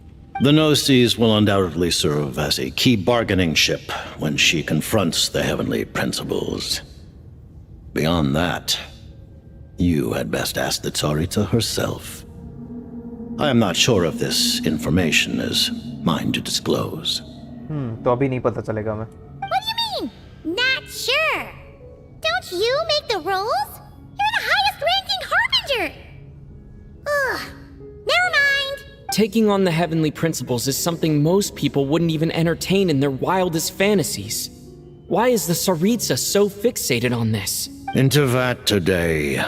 The Gnosis will undoubtedly serve as a key bargaining chip when she confronts the heavenly principles. Beyond that, you had best ask the Tsaritsa herself. I am not sure if this information is mine to disclose. तो अभी नहीं पता चलेगा मैं. What do you mean? Not sure. Don't you make the rules? You're the highest ranking Harbinger. Ugh. Never mind. Taking on the heavenly principles is something most people wouldn't even entertain in their wildest fantasies. Why is the Tsaritsa so fixated on this? Into that today,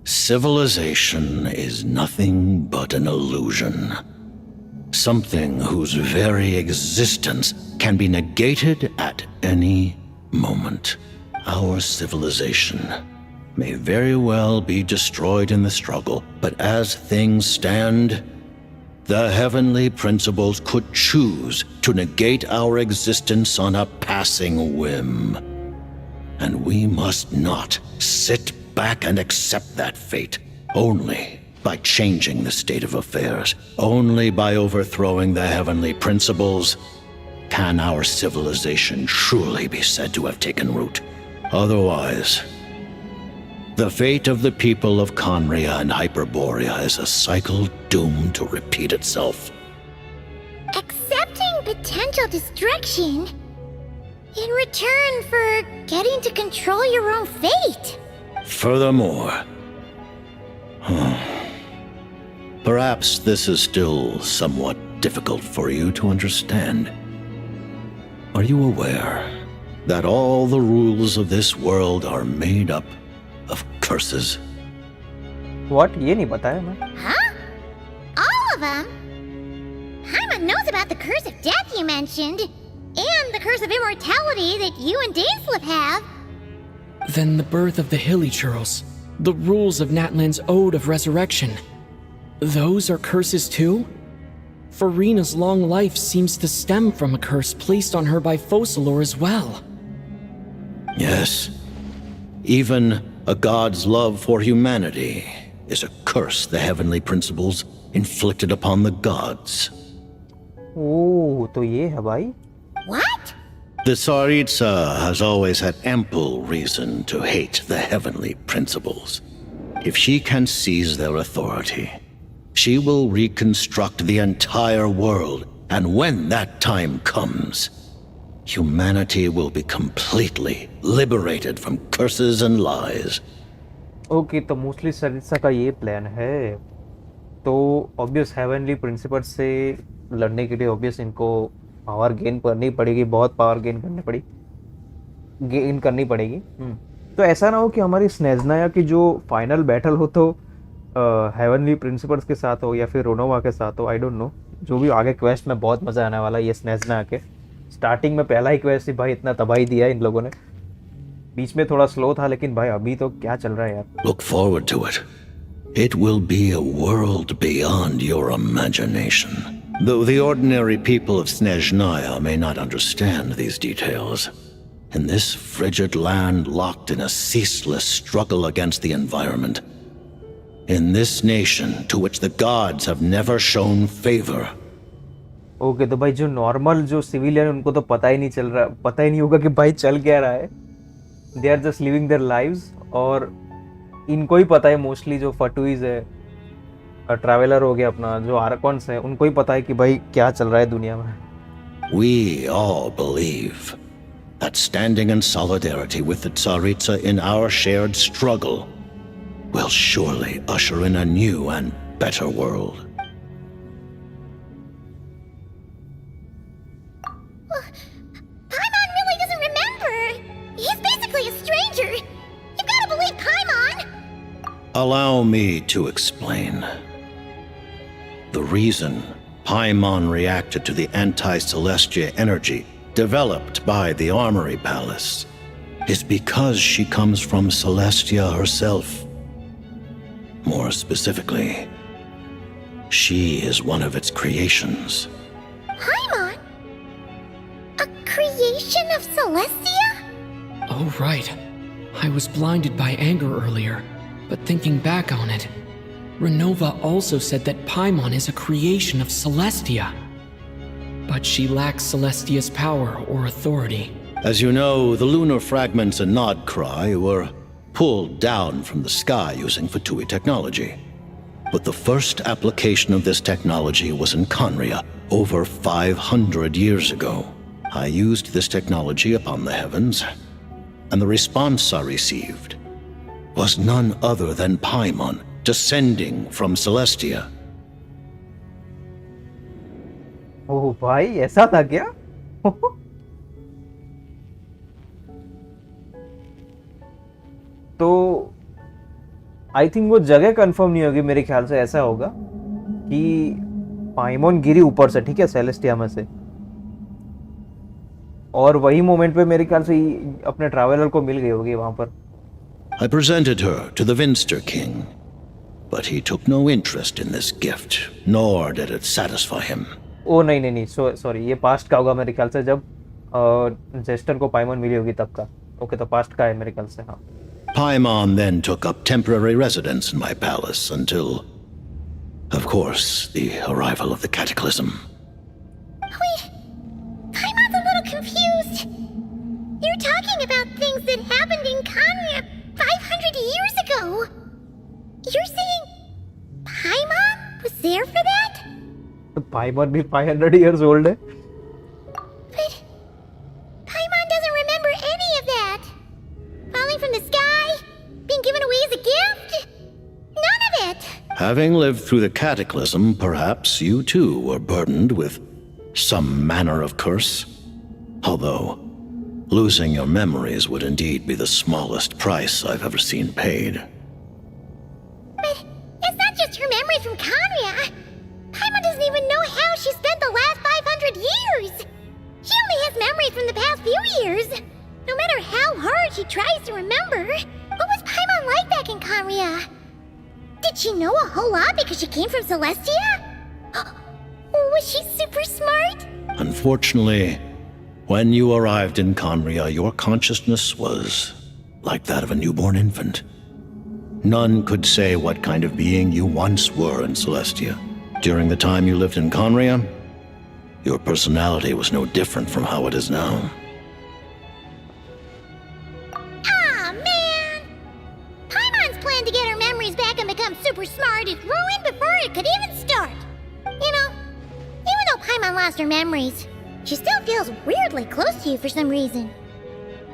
civilization is nothing but an illusion. Something whose very existence can be negated at any moment. Our civilization may very well be destroyed in the struggle, but as things stand, the heavenly principles could choose to negate our existence on a passing whim. And we must not sit back and accept that fate. Only by changing the state of affairs, only by overthrowing the heavenly principles, can our civilization truly be said to have taken root. Otherwise, the fate of the people of Conria and Hyperborea is a cycle doomed to repeat itself. Accepting potential destruction in return for getting to control your own fate. Furthermore, perhaps this is still somewhat difficult for you to understand. Are you aware that all the rules of this world are made up of curses? What? ये नहीं पता है मैं. Huh? All of them? Paimon knows about the curse of death you mentioned, and the curse of immortality that you and Dainsleif have. Then the birth of the Hilly Churls, the rules of Natlan's Ode of Resurrection, those are curses too? Farina's long life seems to stem from a curse placed on her by Focalor as well. Yes. Even a god's love for humanity is a curse the heavenly principles inflicted upon the gods. ओह तो ये है भाई. What? The Tsaritsa has always had ample reason to hate the heavenly principles. If she can seize their authority, she will reconstruct the entire world, and when that time comes, humanity will be completely liberated from curses and lies. Okay, तो mostly सरित्सा का ये plan है। तो obvious heavenly principal से लड़ने के लिए obvious इनको पावर गेन करनी पड़ेगी, बहुत पावर गेन करनी पड़ेगी। तो ऐसा ना हो कि हमारी स्नेज़नाया की जो फाइनल बैटल हो तो हेवनली प्रिंसिपल्स के साथ हो या फिर रोनोवा के साथ हो, आई डोंट नो। जो भी आगे क्वेस्ट में बहुत मज़ा आने वाला है ये स्नेज़नाया के। स्टार्टिंग में पहला ही क्वेस्ट ही भाई इतना तबाही दिया इन लोगों ने, बीच में थोड़ा स्लो था, लेकिन भाई अभी तो क्या चल रहा है यार। Look forward to it. It will be a world beyond your imagination. Though the ordinary people of Snezhnaya may not understand these details, in this frigid land locked in a ceaseless struggle against the environment, in this nation to which the gods have never shown favor. Okay, तो भाई जो normal जो civilian उनको तो पता ही नहीं होगा कि भाई चल क्या रहा है। They are just living their lives, और इनको ही पता है मोस्टली जो फटुइज है, ट्रैवलर हो गया अपना, जो आर्कॉन्स है, उनको ही पता है कि भाई क्या चल रहा है दुनिया में। We all believe that standing in solidarity with the Tsaritsa in our shared struggle will surely usher in a new and better world. Paimon really doesn't remember. He's basically a stranger. You gotta believe Paimon. Allow me to explain. The reason Paimon reacted to the anti-Celestia energy developed by the Armory Palace is because she comes from Celestia herself. More specifically, she is one of its creations. Paimon? A creation of Celestia? Oh, right. I was blinded by anger earlier, but thinking back on it, Renova also said that Paimon is a creation of Celestia. But she lacks Celestia's power or authority. As you know, the lunar fragments in Nodcry were pulled down from the sky using Fatui technology. But the first application of this technology was in Conria over 500 years ago. I used this technology upon the heavens, and the response I received was none other than Paimon descending from Celestia. ओह भाई, ऐसा था क्या? तो I think वो जगह confirm नहीं होगी, मेरे ख्याल से ऐसा होगा कि पाइमोन गिरी ऊपर से, ठीक है, सेलेस्टिया में से, और वही मोमेंट पे मेरे ख्याल से अपने ट्रैवलर को मिल गई होगी वहां पर। I presented her to the Vinster King, but he took no interest in this gift, nor did it satisfy him. ओ नहीं, सॉरी, ये पास्ट का होगा मेरे ख्याल से, जब जेस्टर को पाइमोन मिली होगी तब का। ओके, तो पास्ट का है मेरे ख्याल से, हाँ। Paimon then took up temporary residence in my palace until, of course, the arrival of the cataclysm. Wait, Paimon's a little confused. You're talking about things that happened in Conria 500 years ago. You're saying Paimon was there for that? पाइमोन भी 500 years old है। But Paimon doesn't remember any of that. Falling from the sky, being given away as a gift, none of it. Having lived through the cataclysm, perhaps you too were burdened with some manner of curse. Although, losing your memories would indeed be the smallest price I've ever seen paid. But it's not just her memories from Conria. Paimon doesn't even know how she spent the last 500 years. She only has memories from the past few years. No matter how hard she tries to remember, what was Paimon like back in Conria? Did she know a whole lot because she came from Celestia? Was she super smart? Unfortunately, when you arrived in Conria, your consciousness was like that of a newborn infant. None could say what kind of being you once were in Celestia. During the time you lived in Conria, your personality was no different from how it is now. lost her memories, she still feels weirdly close to you for some reason.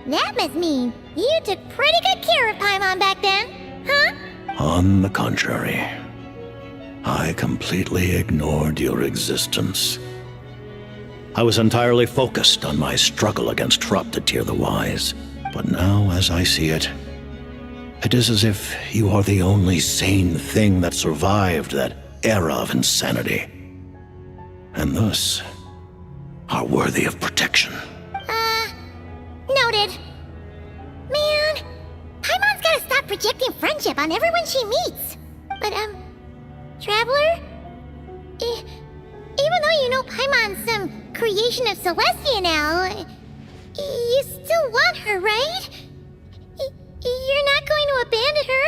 That must mean you took pretty good care of Paimon back then, huh? On the contrary, I completely ignored your existence. I was entirely focused on my struggle against Thruptatir the Wise. But now, as I see it, it is as if you are the only sane thing that survived that era of insanity. And thus, are worthy of protection. Noted. Man, Paimon's gotta stop projecting friendship on everyone she meets. But, Traveler? Even though you know Paimon's some creation of Celestia now, you still want her, right? You're not going to abandon her?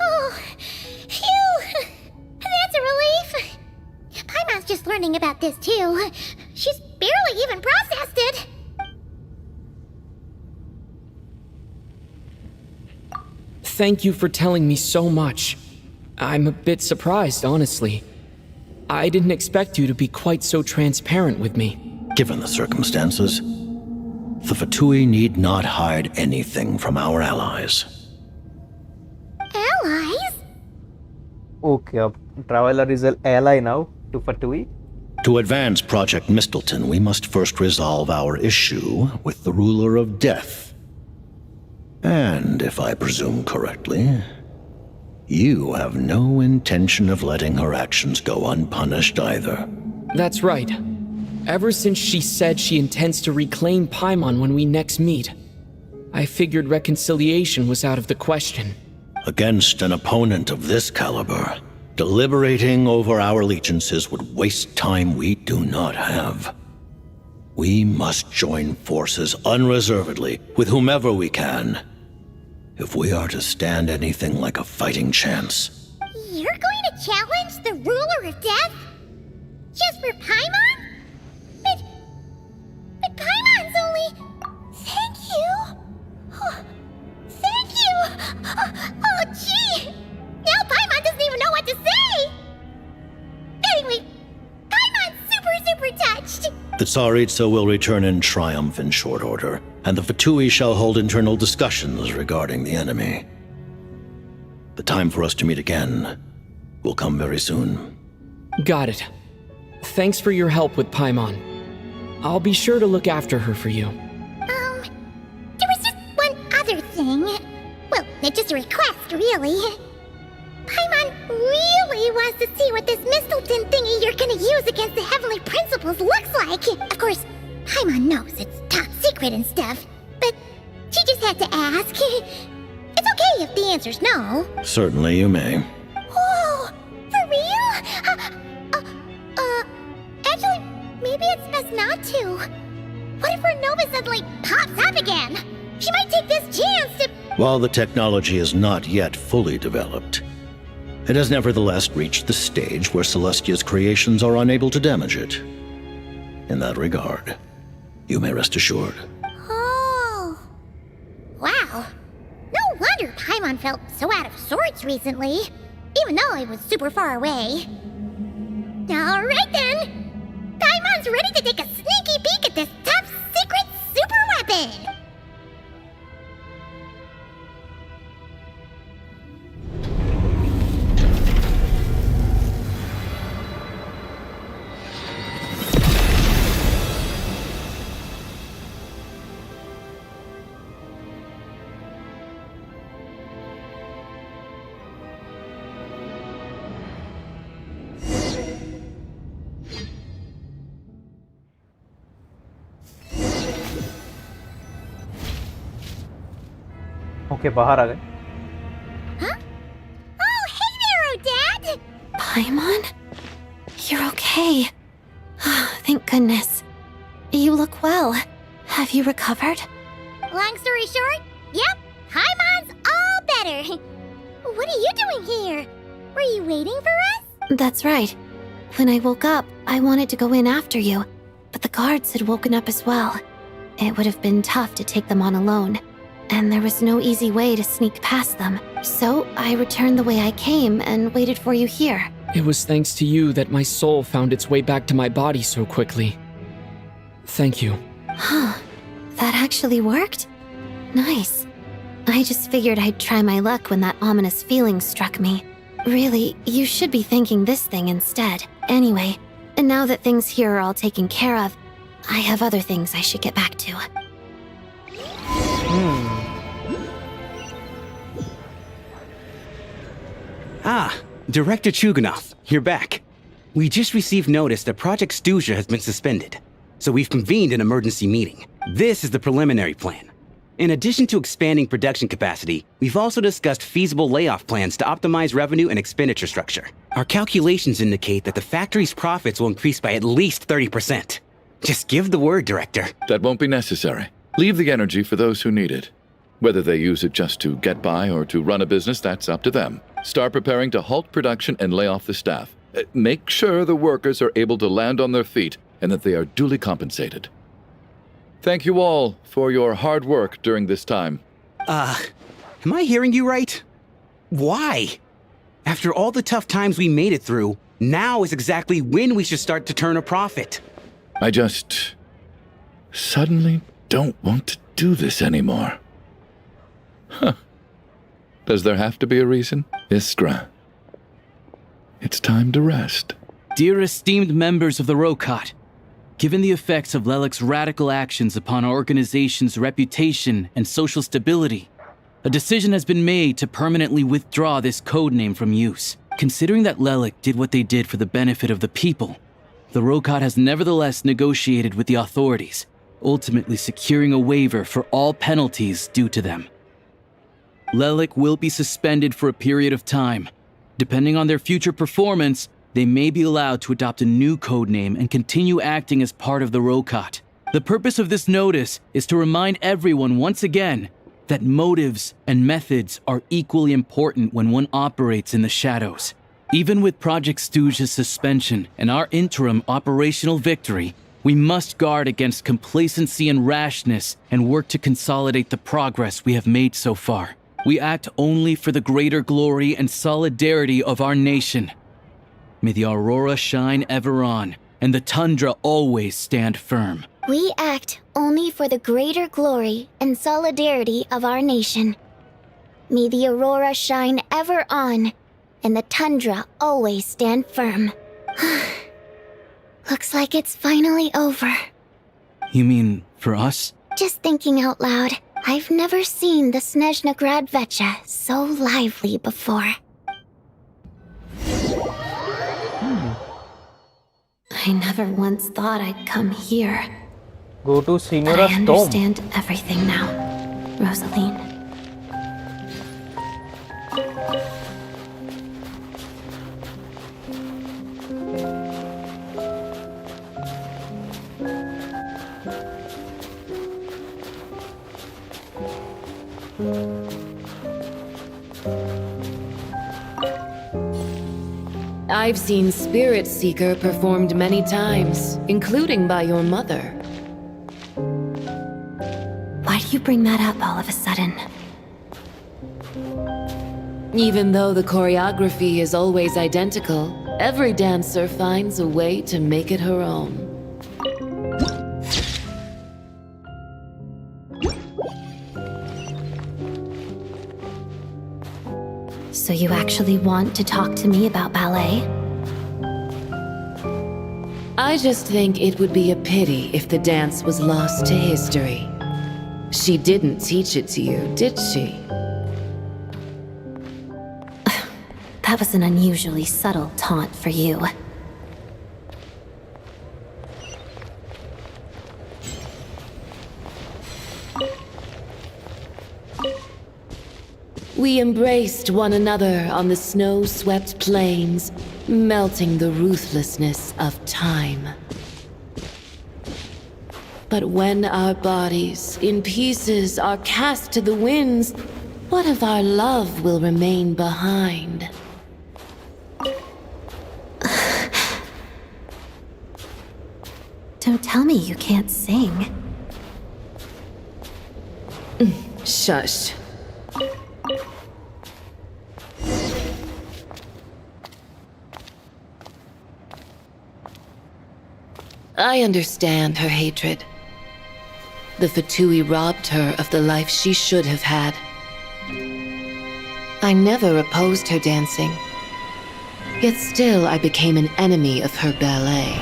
Oh, phew! That's a relief. Paimon's just learning about this too. She's barely even processed it. Thank you for telling me so much. I'm a bit surprised, honestly. I didn't expect you to be quite so transparent with me. Given the circumstances, the Fatui need not hide anything from our allies. Allies? Okay, अब Traveler is an ally now to Fatui. To advance Project Mistleton, we must first resolve our issue with the Ruler of Death. And, if I presume correctly, you have no intention of letting her actions go unpunished either. That's right. Ever since she said she intends to reclaim Paimon when we next meet, I figured reconciliation was out of the question. Against an opponent of this caliber, deliberating over our allegiances would waste time we do not have. We must join forces unreservedly with whomever we can, if we are to stand anything like a fighting chance. You're going to challenge the Ruler of Death? Just for Paimon? But Paimon's only... Thank you! Oh, thank you! Oh, gee! Now Paimon doesn't even know what to say! Anyway, Paimon's super touched! The Tsaritsa will return in triumph in short order, and the Fatui shall hold internal discussions regarding the enemy. The time for us to meet again will come very soon. Got it. Thanks for your help with Paimon. I'll be sure to look after her for you. There was just one other thing. Well, it's just a request, really. Paimon really wants to see what this Mistleton thingy you're gonna use against the Heavenly Principles looks like. Of course, Paimon knows it's top secret and stuff, but she just had to ask. It's okay if the answer's no. Certainly you may. Oh, for real? Actually, maybe it's best not to. What if her Nova suddenly pops up again? She might take this chance to... While the technology is not yet fully developed, it has nevertheless reached the stage where Celestia's creations are unable to damage it. In that regard, you may rest assured. Oh. Wow. No wonder Paimon felt so out of sorts recently, even though it was super far away. Alright then! Paimon's ready to take a sneaky peek at this top secret super weapon! Okay बाहर आ गए. Huh? Oh, hey there, Odette! Paimon? You're okay. Thank goodness. You look well. Have you recovered? Long story short, yep, Paimon's all better. What are you doing here? Were you waiting for us? That's right. When I woke up, I wanted to go in after you, but the guards had woken up as well. It would have been tough to take them on alone, and there was no easy way to sneak past them. So I returned the way I came and waited for you here. It was thanks to you that my soul found its way back to my body so quickly. Thank you. Huh. That actually worked? Nice. I just figured I'd try my luck when that ominous feeling struck me. Really, you should be thanking this thing instead. Anyway, and now that things here are all taken care of, I have other things I should get back to. Ah, Director Chuganov, you're back. We just received notice that Project Stuzha has been suspended, so we've convened an emergency meeting. This is the preliminary plan. In addition to expanding production capacity, we've also discussed feasible layoff plans to optimize revenue and expenditure structure. Our calculations indicate that the factory's profits will increase by at least 30%. Just give the word, Director. That won't be necessary. Leave the energy for those who need it. Whether they use it just to get by or to run a business, that's up to them. Start preparing to halt production and lay off the staff. Make sure the workers are able to land on their feet and that they are duly compensated. Thank you all for your hard work during this time. Am I hearing you right? Why? After all the tough times we made it through, now is exactly when we should start to turn a profit. I just suddenly don't want to do this anymore. Huh. Does there have to be a reason? Iskra, it's time to rest. Dear esteemed members of the Rokat, given the effects of Lelik's radical actions upon our organization's reputation and social stability, a decision has been made to permanently withdraw this codename from use. Considering that Lelik did what they did for the benefit of the people, the Rokat has nevertheless negotiated with the authorities, ultimately securing a waiver for all penalties due to them. Lelik will be suspended for a period of time. Depending on their future performance, they may be allowed to adopt a new codename and continue acting as part of the Rokat. The purpose of this notice is to remind everyone once again that motives and methods are equally important when one operates in the shadows. Even with Project Stuzha's suspension and our interim operational victory, we must guard against complacency and rashness and work to consolidate the progress we have made so far. We act only for the greater glory and solidarity of our nation. May the aurora shine ever on, and the tundra always stand firm. We act only for the greater glory and solidarity of our nation. May the aurora shine ever on, and the tundra always stand firm. Looks like it's finally over. You mean for us? Just thinking out loud, I've never seen the Snezhnaya so lively before. I never once thought I'd come here. Go to But I Signora's tomb. understand everything now, Rosaline. I've seen Spirit Seeker performed many times, including by your mother. Why do you bring that up all of a sudden? Even though the choreography is always identical, every dancer finds a way to make it her own. So you actually want to talk to me about ballet? I just think it would be a pity if the dance was lost to history. She didn't teach it to you, did she? That was an unusually subtle taunt for you. We embraced one another on the snow-swept plains, melting the ruthlessness of time. But when our bodies, in pieces, are cast to the winds, what of our love will remain behind? Don't tell me you can't sing. Shush. I understand her hatred. The Fatui robbed her of the life she should have had. I never opposed her dancing. Yet still I became an enemy of her ballet.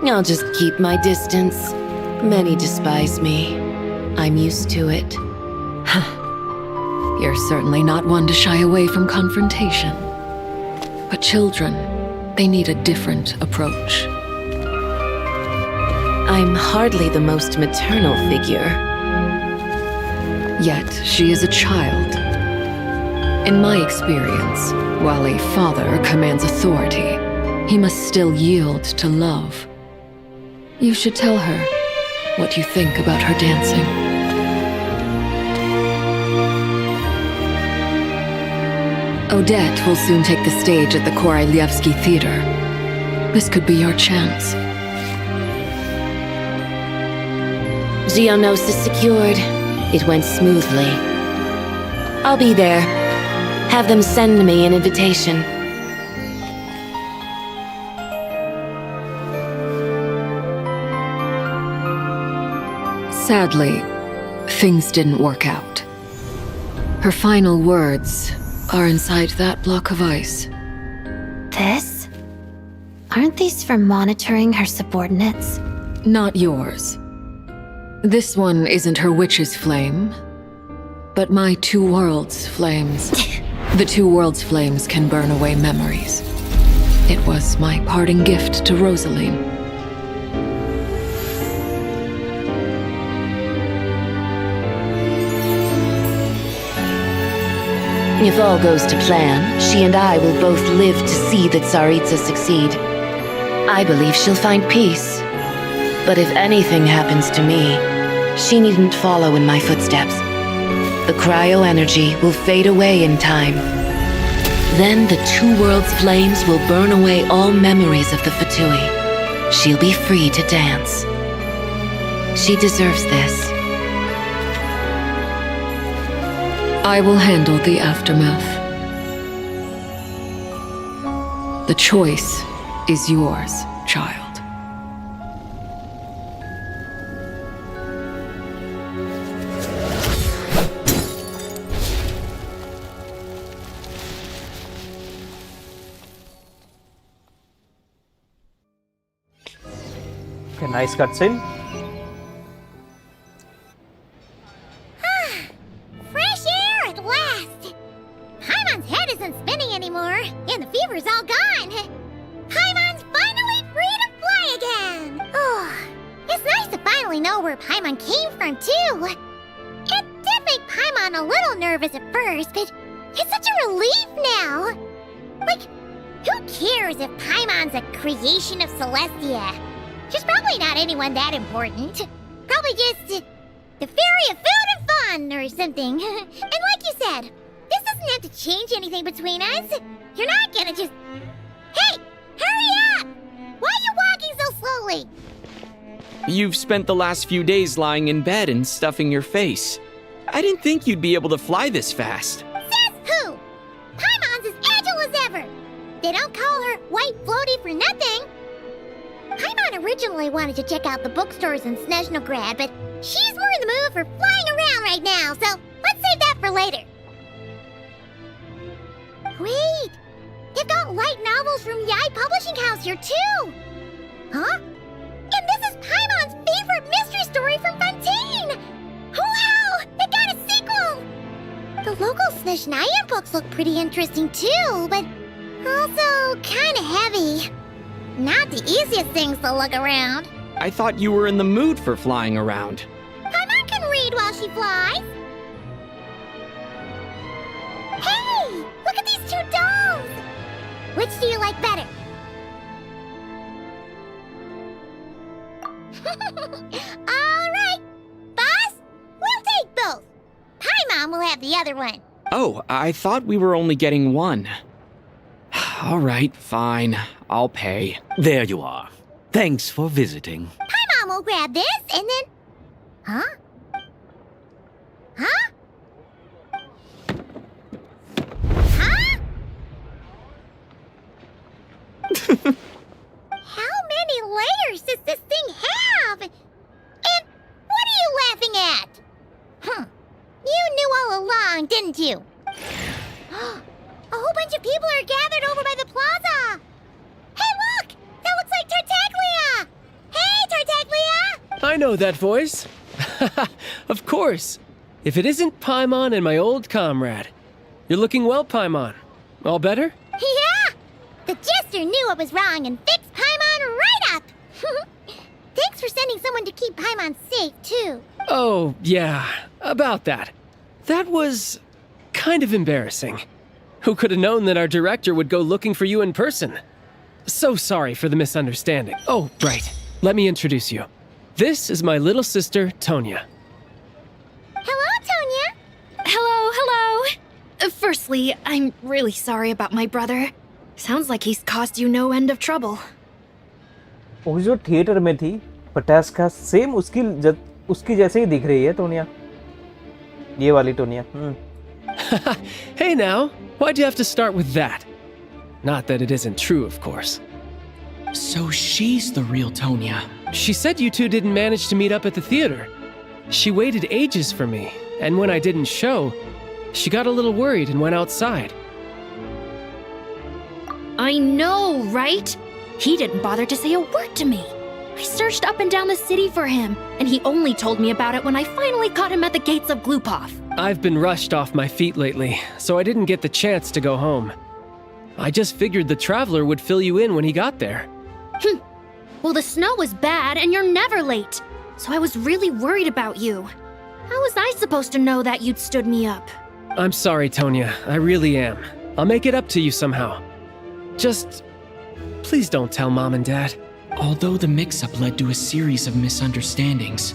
I'll just keep my distance. Many despise me. I'm used to it. You're certainly not one to shy away from confrontation. But children, they need a different approach. I'm hardly the most maternal figure. Yet she is a child. In my experience, while a father commands authority, he must still yield to love. You should tell her what you think about her dancing. Odette will soon take the stage at the Koralyevsky Theater. This could be your chance. Geonosis secured. It went smoothly. I'll be there. Have them send me an invitation. Sadly, things didn't work out. Her final words are inside that block of ice. This? Aren't these for monitoring her subordinates? Not yours. This one isn't her witch's flame, but my two worlds' flames. The two worlds' flames can burn away memories. It was my parting gift to Rosaline. If all goes to plan, she and I will both live to see the Tsaritsa succeed. I believe she'll find peace. But if anything happens to me, she needn't follow in my footsteps. The cryo-energy will fade away in time. Then the two worlds' flames will burn away all memories of the Fatui. She'll be free to dance. She deserves this. I will handle the aftermath. The choice is yours, child. Okay, nice cutscene. Fresh air at last! Paimon's head isn't spinning anymore, and the fever's all gone. Paimon's finally free to fly again! Oh, it's nice to finally know where Paimon came from, too. It did make Paimon a little nervous at first, but it's such a relief now. Like, who cares if Paimon's a creation of Celestia? She's probably not anyone that important. Probably just the fairy of food and fun or something. And like you said, this doesn't have to change anything between us. You're not gonna just... Hey! Hurry up! Why are you walking so slowly? You've spent the last few days lying in bed and stuffing your face. I didn't think you'd be able to fly this fast. Says who? Paimon's as agile as ever. They don't call her White Floaty for nothing. Paimon originally wanted to check out the bookstores in Snezhnograd, but she's more in the mood for flying around right now, so let's save that for later. Wait, they've got light novels from Yai Publishing House here too. Huh? And this is Paimon's favorite mystery story from Fontaine. Wow, they got a sequel. The local snezhnaya books look pretty interesting too, but also kinda heavy. Not the easiest things to lug around. I thought you were in the mood for flying around. Paimon can read while she flies. Hey, look at these two dolls. Which do you like better? All right, boss, we'll take both. Paimon will have the other one. Oh, I thought we were only getting one. All right, fine. I'll pay. There you are. Thanks for visiting. Paimon will grab this and then... Huh? Huh? Huh? How many layers does this thing have? And what are you laughing at? You knew all along, didn't you? A whole bunch of people are gathered over by the plaza. Hey, look! That looks like Tartaglia! Hey, Tartaglia! I know that voice. Of course. If it isn't Paimon and my old comrade. You're looking well, Paimon. All better? Yeah! The Jester knew I was wrong and fixed Paimon right up! Thanks for sending someone to keep Paimon safe, too. Oh, yeah. About that. That was kind of embarrassing. Who could have known that our director would go looking for you in person? So sorry for the misunderstanding. Oh, right. Let me introduce you. This is my little sister, Tonya. Hello, Tonya. Hello. Firstly, I'm really sorry about my brother. Sounds like he's caused you no end of trouble. वो जो theatre में थी पटास का same उसकी जैसे ही दिख रही है टोनिया, ये वाली Tonya. Hey now, why'd you have to start with that? Not that it isn't true, of course. So she's the real Tonya. She said you two didn't manage to meet up at the theater. She waited ages for me, and when I didn't show, she got a little worried and went outside. I know, right? He didn't bother to say a word to me. I searched up and down the city for him, and he only told me about it when I finally caught him at the gates of Glupov. I've been rushed off my feet lately, so I didn't get the chance to go home. I just figured the Traveler would fill you in when he got there. Well, the snow was bad, and you're never late, so I was really worried about you. How was I supposed to know that you'd stood me up? I'm sorry, Tonya. I really am. I'll make it up to you somehow. Just please don't tell Mom and Dad. Although the mix-up led to a series of misunderstandings,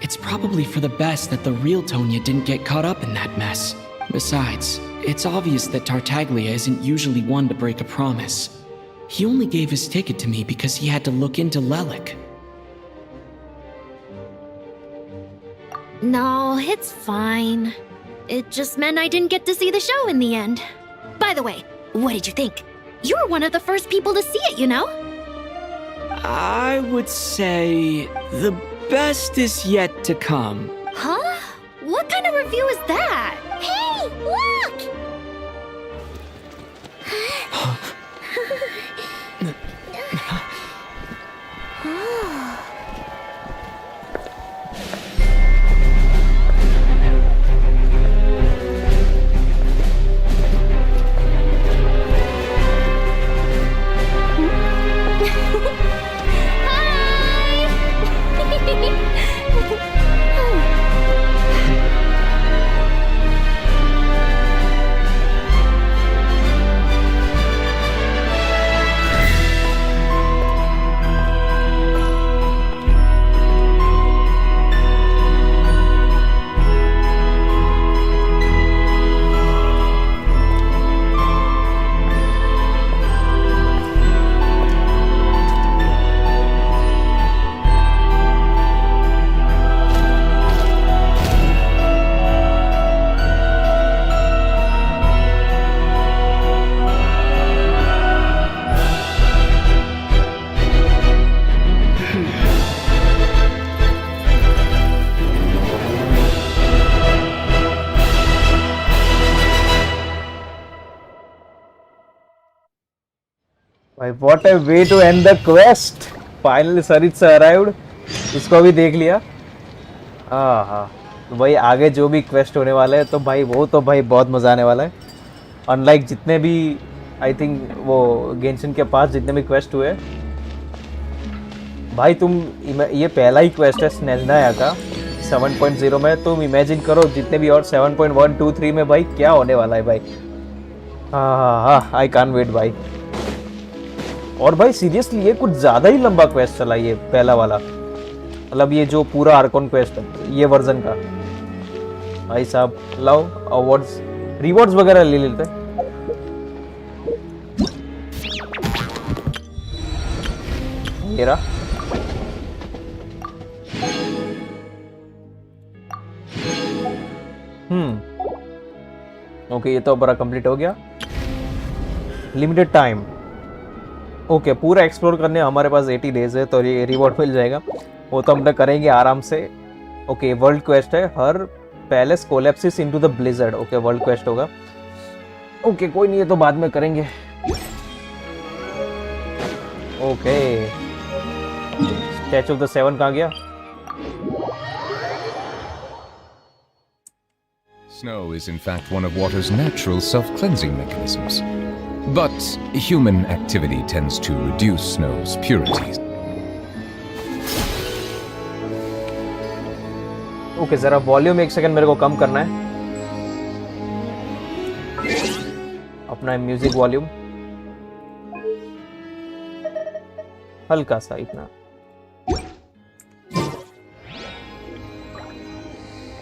it's probably for the best that the real Tonya didn't get caught up in that mess. Besides, it's obvious that Tartaglia isn't usually one to break a promise. He only gave his ticket to me because he had to look into Lelik. No, it's fine. It just meant I didn't get to see the show in the end. By the way, what did you think? You were one of the first people to see it, you know? I would say the best is yet to come. Huh? What kind of review is that? Hey, look! What a way to end the quest. Finally Saritsa arrived. उसको भी देख लिया. हाँ, तो भाई आगे जो भी क्वेस्ट होने वाला है तो भाई वो तो भाई बहुत मज़ा आने वाला है. अनलाइक जितने भी आई थिंक वो गेंशिन के पास जितने भी क्वेस्ट हुए भाई, तुम ये पहला ही क्वेस्ट है स्नेजनाया का 7.0 में. तुम इमेजिन करो जितने भी और 7.1, 2, 3 में भाई क्या होने वाला है भाई. हाँ, आई कांट वेट भाई. और भाई सीरियसली ये कुछ ज़्यादा ही लंबा क्वेस्ट चला ये पहला वाला, मतलब ये जो पूरा आर्कॉन क्वेस्ट है ये वर्जन का. भाई साहब लाओ अवार्ड्स रिवॉर्ड्स वगैरह ले लेते. ये रहा. ओके, ये तो बड़ा कंप्लीट हो गया. Limited time. ओके, पूरा एक्सप्लोर करने हमारे पास 80 डेज है, तो ये रिवॉर्ड मिल जाएगा, वो तो हम लोग करेंगे आराम से। ओके, वर्ल्ड क्वेस्ट है, her palace collapses into the blizzard. Okay, world quest होगा। ओके, कोई नहीं है तो बाद में करेंगे। Okay, statue of the seven कहाँ गया? Snow is in fact one of water's natural self-cleansing mechanisms. But human activity tends to reduce snow's purities. Okay, जरा वॉल्यूम एक सेकंड मेरे को कम करना है, अपना म्यूजिक वॉल्यूम हल्का सा इतना।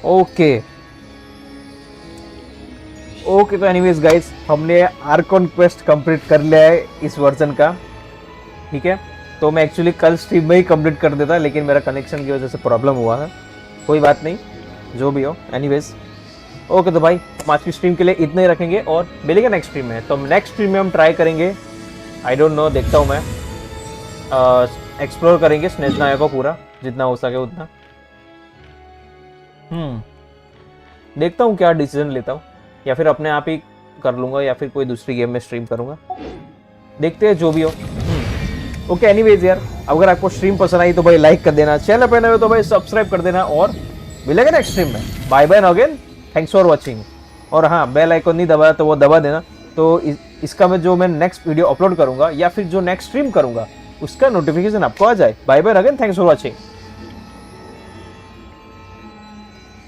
ओके ओके, तो एनीवेज गाइस, हमने आर्कॉन क्वेस्ट कंप्लीट कर लिया है इस वर्जन का, ठीक है। तो मैं एक्चुअली कल स्ट्रीम में ही कंप्लीट कर देता, लेकिन मेरा कनेक्शन की वजह से प्रॉब्लम हुआ है। कोई बात नहीं, जो भी हो। एनीवेज ओके, तो भाई हम आज की स्ट्रीम के लिए इतना ही रखेंगे और मिलेंगे नेक्स्ट स्ट्रीम में। तो नेक्स्ट स्ट्रीम में हम ट्राई करेंगे, आई डोंट नो, देखता हूँ मैं, एक्सप्लोर करेंगे स्नेजनाया को पूरा, जितना हो सके उतना। देखता हूँ क्या डिसीजन लेता हूँ, या फिर अपने आप ही कर लूँगा, या फिर कोई दूसरी गेम में स्ट्रीम करूँगा, देखते हैं जो भी हो। ओके, एनीवेज यार, अगर आपको स्ट्रीम पसंद आई तो भाई लाइक कर देना, चैनल पे नए हो तो भाई सब्सक्राइब कर देना, और मिलेंगे नेक्स्ट स्ट्रीम में। Bye bye again, thanks for watching. और हाँ, बेल आइकन नहीं दबाया तो वो दबा देना, तो इसका मैं नेक्स्ट वीडियो अपलोड करूँगा या फिर जो नेक्स्ट स्ट्रीम करूँगा उसका नोटिफिकेशन आपको आ जाए। Bye bye again, thanks for watching.